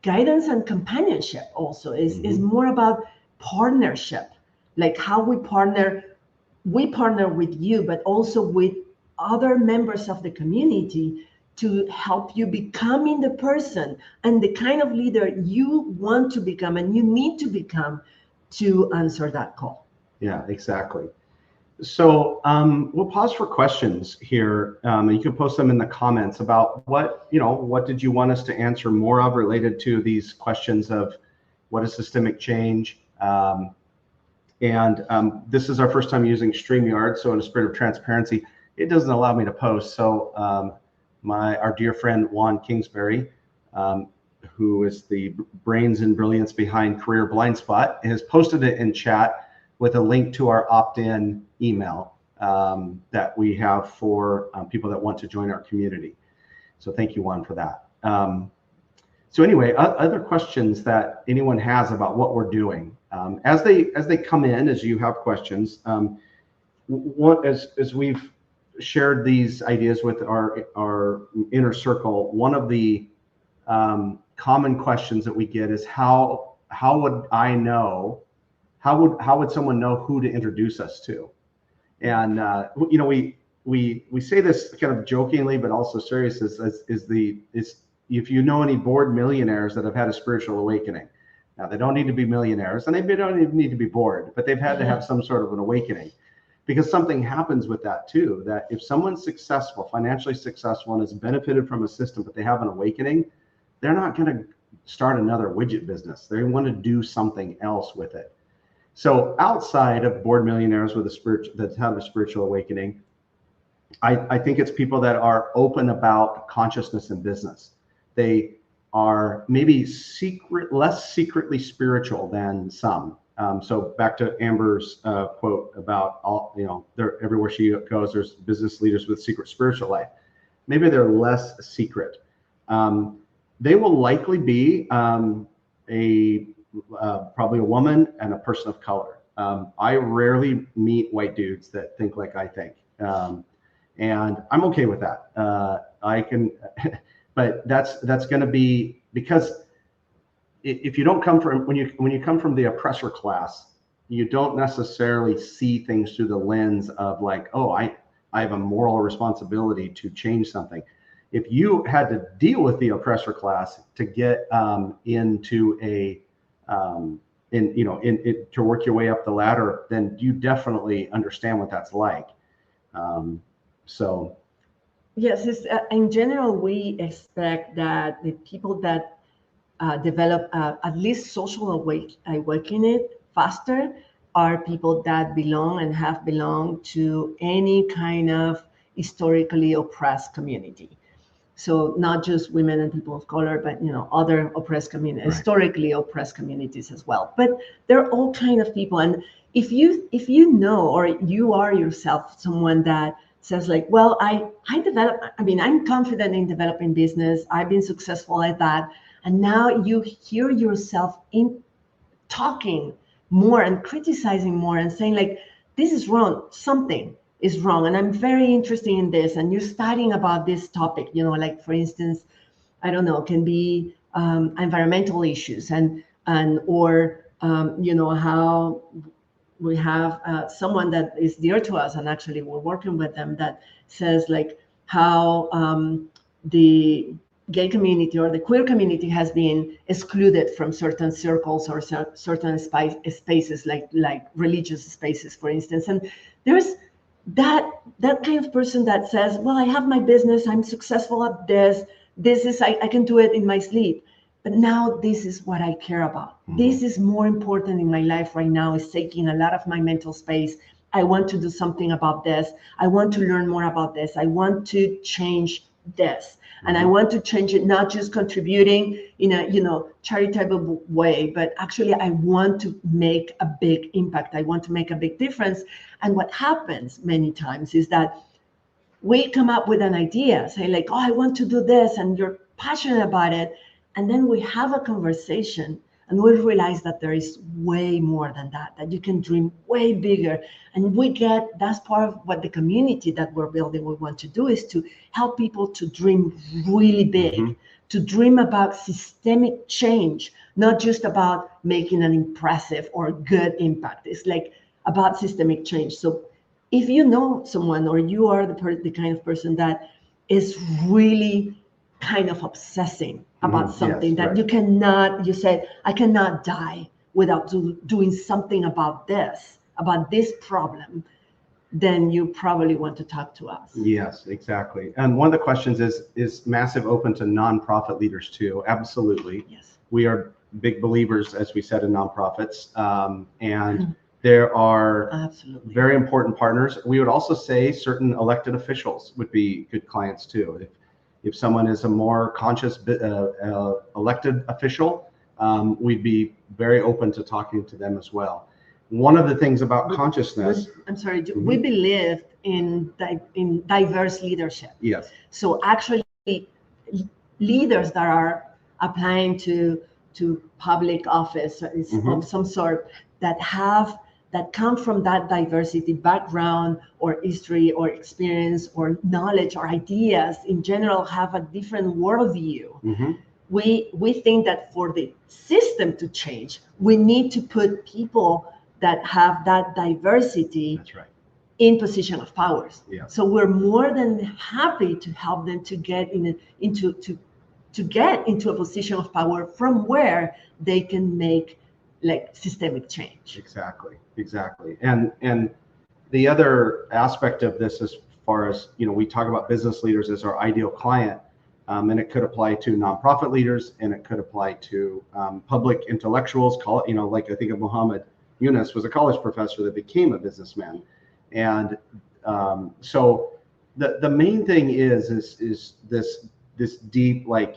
guidance and companionship. Also is more about partnership, like how we partner with you, but also with other members of the community to help you becoming the person and the kind of leader you want to become and you need to become to answer that call. Yeah, exactly. So we'll pause for questions here. You can post them in the comments about what did you want us to answer more of related to these questions of what is systemic change. This is our first time using StreamYard, so in a spirit of transparency, it doesn't allow me to post. So our dear friend Juan Kingsbury, who is the brains and brilliance behind Career Blind Spot, has posted it in chat with a link to our opt-in email that we have for people that want to join our community. So thank you, Juan, for that. So anyway, other questions that anyone has about what we're doing, as they come in, as you have questions, as we've shared these ideas with our inner circle, one of the common questions that we get is how would I know? How would someone know who to introduce us to? And we say this kind of jokingly, but also serious. Is if you know any bored millionaires that have had a spiritual awakening. Now they don't need to be millionaires, and they don't even need to be bored, but they've had to have some sort of an awakening, because something happens with that too. That if someone's successful, financially successful, and has benefited from a system, but they have an awakening, they're not going to start another widget business. They want to do something else with it. So outside of bored millionaires that have a spiritual awakening, I think it's people that are open about consciousness in business. They are maybe less secretly spiritual than some. So back to Amber's quote about all, everywhere she goes, there's business leaders with secret spiritual life. Maybe they're less secret. They will likely be probably a woman and a person of color. I rarely meet white dudes that think like I think. And I'm okay with that. I can, but that's going to be because if you don't come from when you come from the oppressor class, you don't necessarily see things through the lens of like, oh, I have a moral responsibility to change something. If you had to deal with the oppressor class to get into a to work your way up the ladder, then you definitely understand what that's like. So yes, in general, we expect that the people that develop at least social awakening faster are people that belong and have belonged to any kind of historically oppressed community. So not just women and people of color, but other oppressed communities, right, historically oppressed communities as well. But there are all kind of people, and if you know, or you are yourself someone that says like, well, I'm confident in developing business, I've been successful at that, and now you hear yourself in talking more and criticizing more and saying like, this is wrong, something is wrong, and I'm very interested in this, and you're studying about this topic, like for instance, I don't know, can be environmental issues or how we have someone that is dear to us, and actually we're working with them, that says like how the gay community or the queer community has been excluded from certain circles or certain spaces, like religious spaces, for instance. And there's that kind of person that says, well, I have my business, I'm successful at this is, I can do it in my sleep, but now this is what I care about. Mm-hmm. This is more important in my life right now, is taking a lot of my mental space. I want to do something about this. I want to learn more about this. I want to change this. And I want to change it, not just contributing in a charitable way, but actually I want to make a big impact. I want to make a big difference. And what happens many times is that we come up with an idea, say like, oh, I want to do this, and you're passionate about it. And then we have a conversation and we realize that there is way more than that you can dream way bigger. And that's part of what the community that we're building, we want to do, is to help people to dream really big, to dream about systemic change, not just about making an impressive or good impact. It's like about systemic change. So if you know someone, or you are the kind of person that is really kind of obsessing about something, that right, you say, I cannot die without doing something about this problem, then you probably want to talk to us. Yes, exactly. And one of the questions is Massive open to nonprofit leaders too? Absolutely. Yes. We are big believers, as we said, in nonprofits. And there are absolutely very important partners. We would also say certain elected officials would be good clients too. If someone is a more conscious elected official, we'd be very open to talking to them as well. One of the things about consciousness. I'm sorry, we believe in diverse leadership. Yes. So actually, leaders that are applying to public office of some sort, that come from that diversity background or history or experience or knowledge or ideas in general, have a different worldview. We think that for the system to change, we need to put people that have that diversity. That's right, in position of powers. Yeah. So we're more than happy to help them to get into a position of power from where they can make like systemic change. Exactly. And the other aspect of this, as far as, we talk about business leaders as our ideal client, and it could apply to nonprofit leaders, and it could apply to public intellectuals. Like I think of Muhammad Yunus was a college professor that became a businessman. And so the main thing is this deep like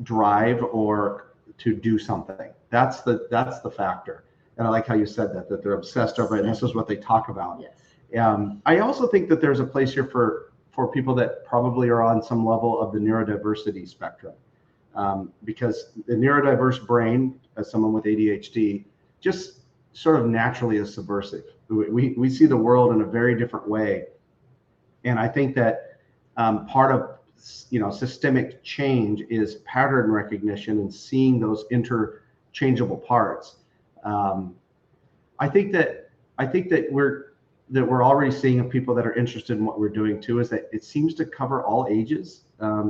drive or to do something. That's the factor. And I like how you said that they're obsessed over it, and this is what they talk about. Yes. I also think that there's a place here for people that probably are on some level of the neurodiversity spectrum, because the neurodiverse brain, as someone with ADHD, just sort of naturally is subversive. We see the world in a very different way, and I think that part of systemic change is pattern recognition and seeing those interchangeable parts. I think that we're already seeing people that are interested in what we're doing too, is that it seems to cover all ages.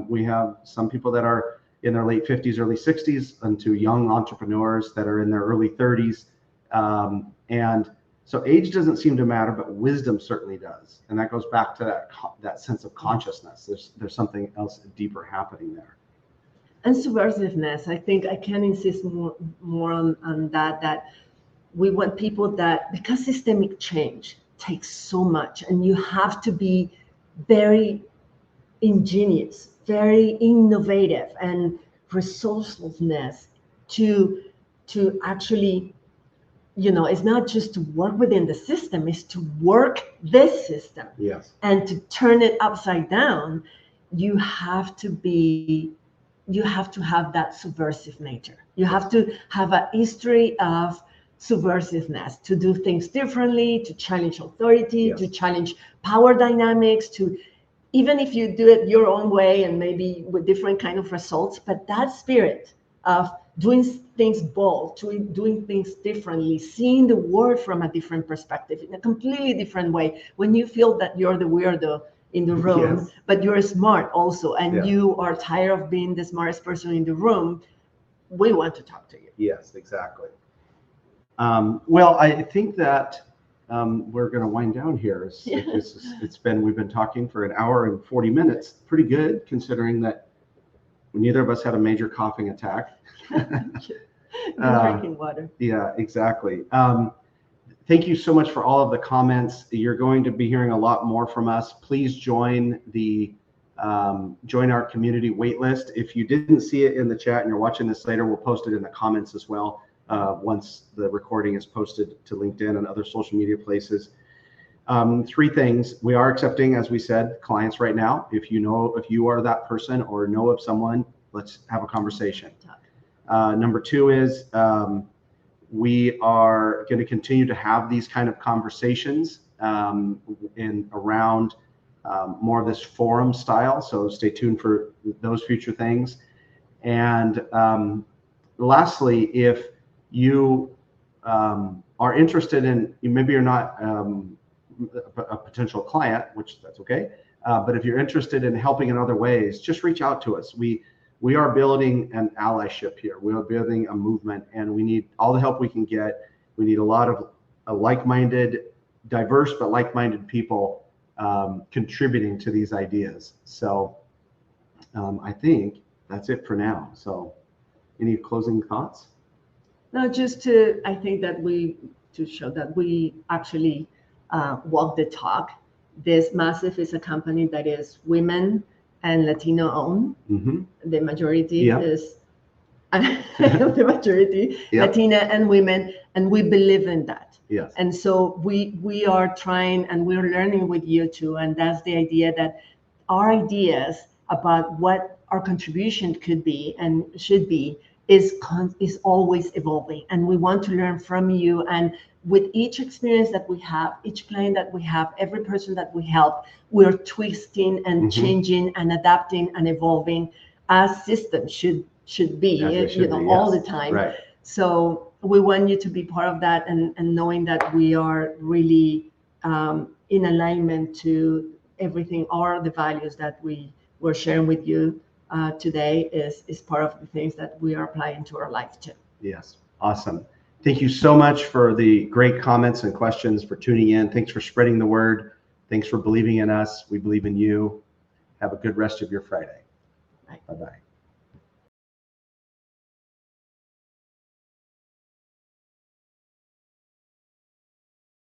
We have some people that are in their late 50s, early 60s, into young entrepreneurs that are in their early 30s. And so age doesn't seem to matter, but wisdom certainly does. And that goes back to that sense of consciousness. There's something else deeper happening there. And subversiveness, I think I can insist more on that we want people that, because systemic change takes so much, and you have to be very ingenious, very innovative, and resourcefulness to actually, it's not just to work within the system, it's to work this system. Yes. And to turn it upside down, you have to have that subversive nature. You have to have a history of subversiveness, to do things differently, to challenge authority, Yes. to challenge power dynamics, to, even if you do it your own way and maybe with different kind of results, but that spirit of doing things bold, doing things differently, seeing the world from a different perspective, in a completely different way, when you feel that you're the weirdo in the room, Yes. but you're smart also, and Yeah. you are tired of being the smartest person in the room, we want to talk to you. Yes, exactly. Well, I think that we're going to wind down here. We've been talking for an hour and 40 minutes. Pretty good, considering that neither of us had a major coughing attack. Drinking water. Yeah, exactly. Thank you so much for all of the comments. You're going to be hearing a lot more from us. Please join our community waitlist. If you didn't see it in the chat and you're watching this later, we'll post it in the comments as well. Once the recording is posted to LinkedIn and other social media places. 3 things. We are accepting, as we said, clients right now. If you are that person or know of someone, let's have a conversation. Number 2 is we are going to continue to have these kind of conversations around more of this forum style. So stay tuned for those future things. And lastly, if you are interested in, maybe you're not a potential client, which that's okay, but if you're interested in helping in other ways, just reach out to us. We are building an allyship here. We are building a movement, and we need all the help we can get. We need a lot of like-minded, diverse but like-minded people contributing to these ideas. So I think that's it for now. So any closing thoughts? No, I think that to show that we actually walk the talk. This Massive is a company that is women and Latino owned. Mm-hmm. The majority Yep. is the majority Yep. Latina and women, and we believe in that. Yes. And so we are trying, and we're learning with you too. And that's the idea, that our ideas about what our contribution could be and should be is always evolving, and we want to learn from you. And with each experience that we have, each client that we have, every person that we help, we're twisting and changing and adapting and evolving, as systems should be, all the time. Right. So we want you to be part of that, and knowing that we are really in alignment to everything, all the values that we're sharing with you today is part of the things that we are applying to our life too. Yes. Awesome. Thank you so much for the great comments and questions, for tuning in. Thanks for spreading the word. Thanks for believing in us. We believe in you. Have a good rest of your Friday. Bye. Bye-bye.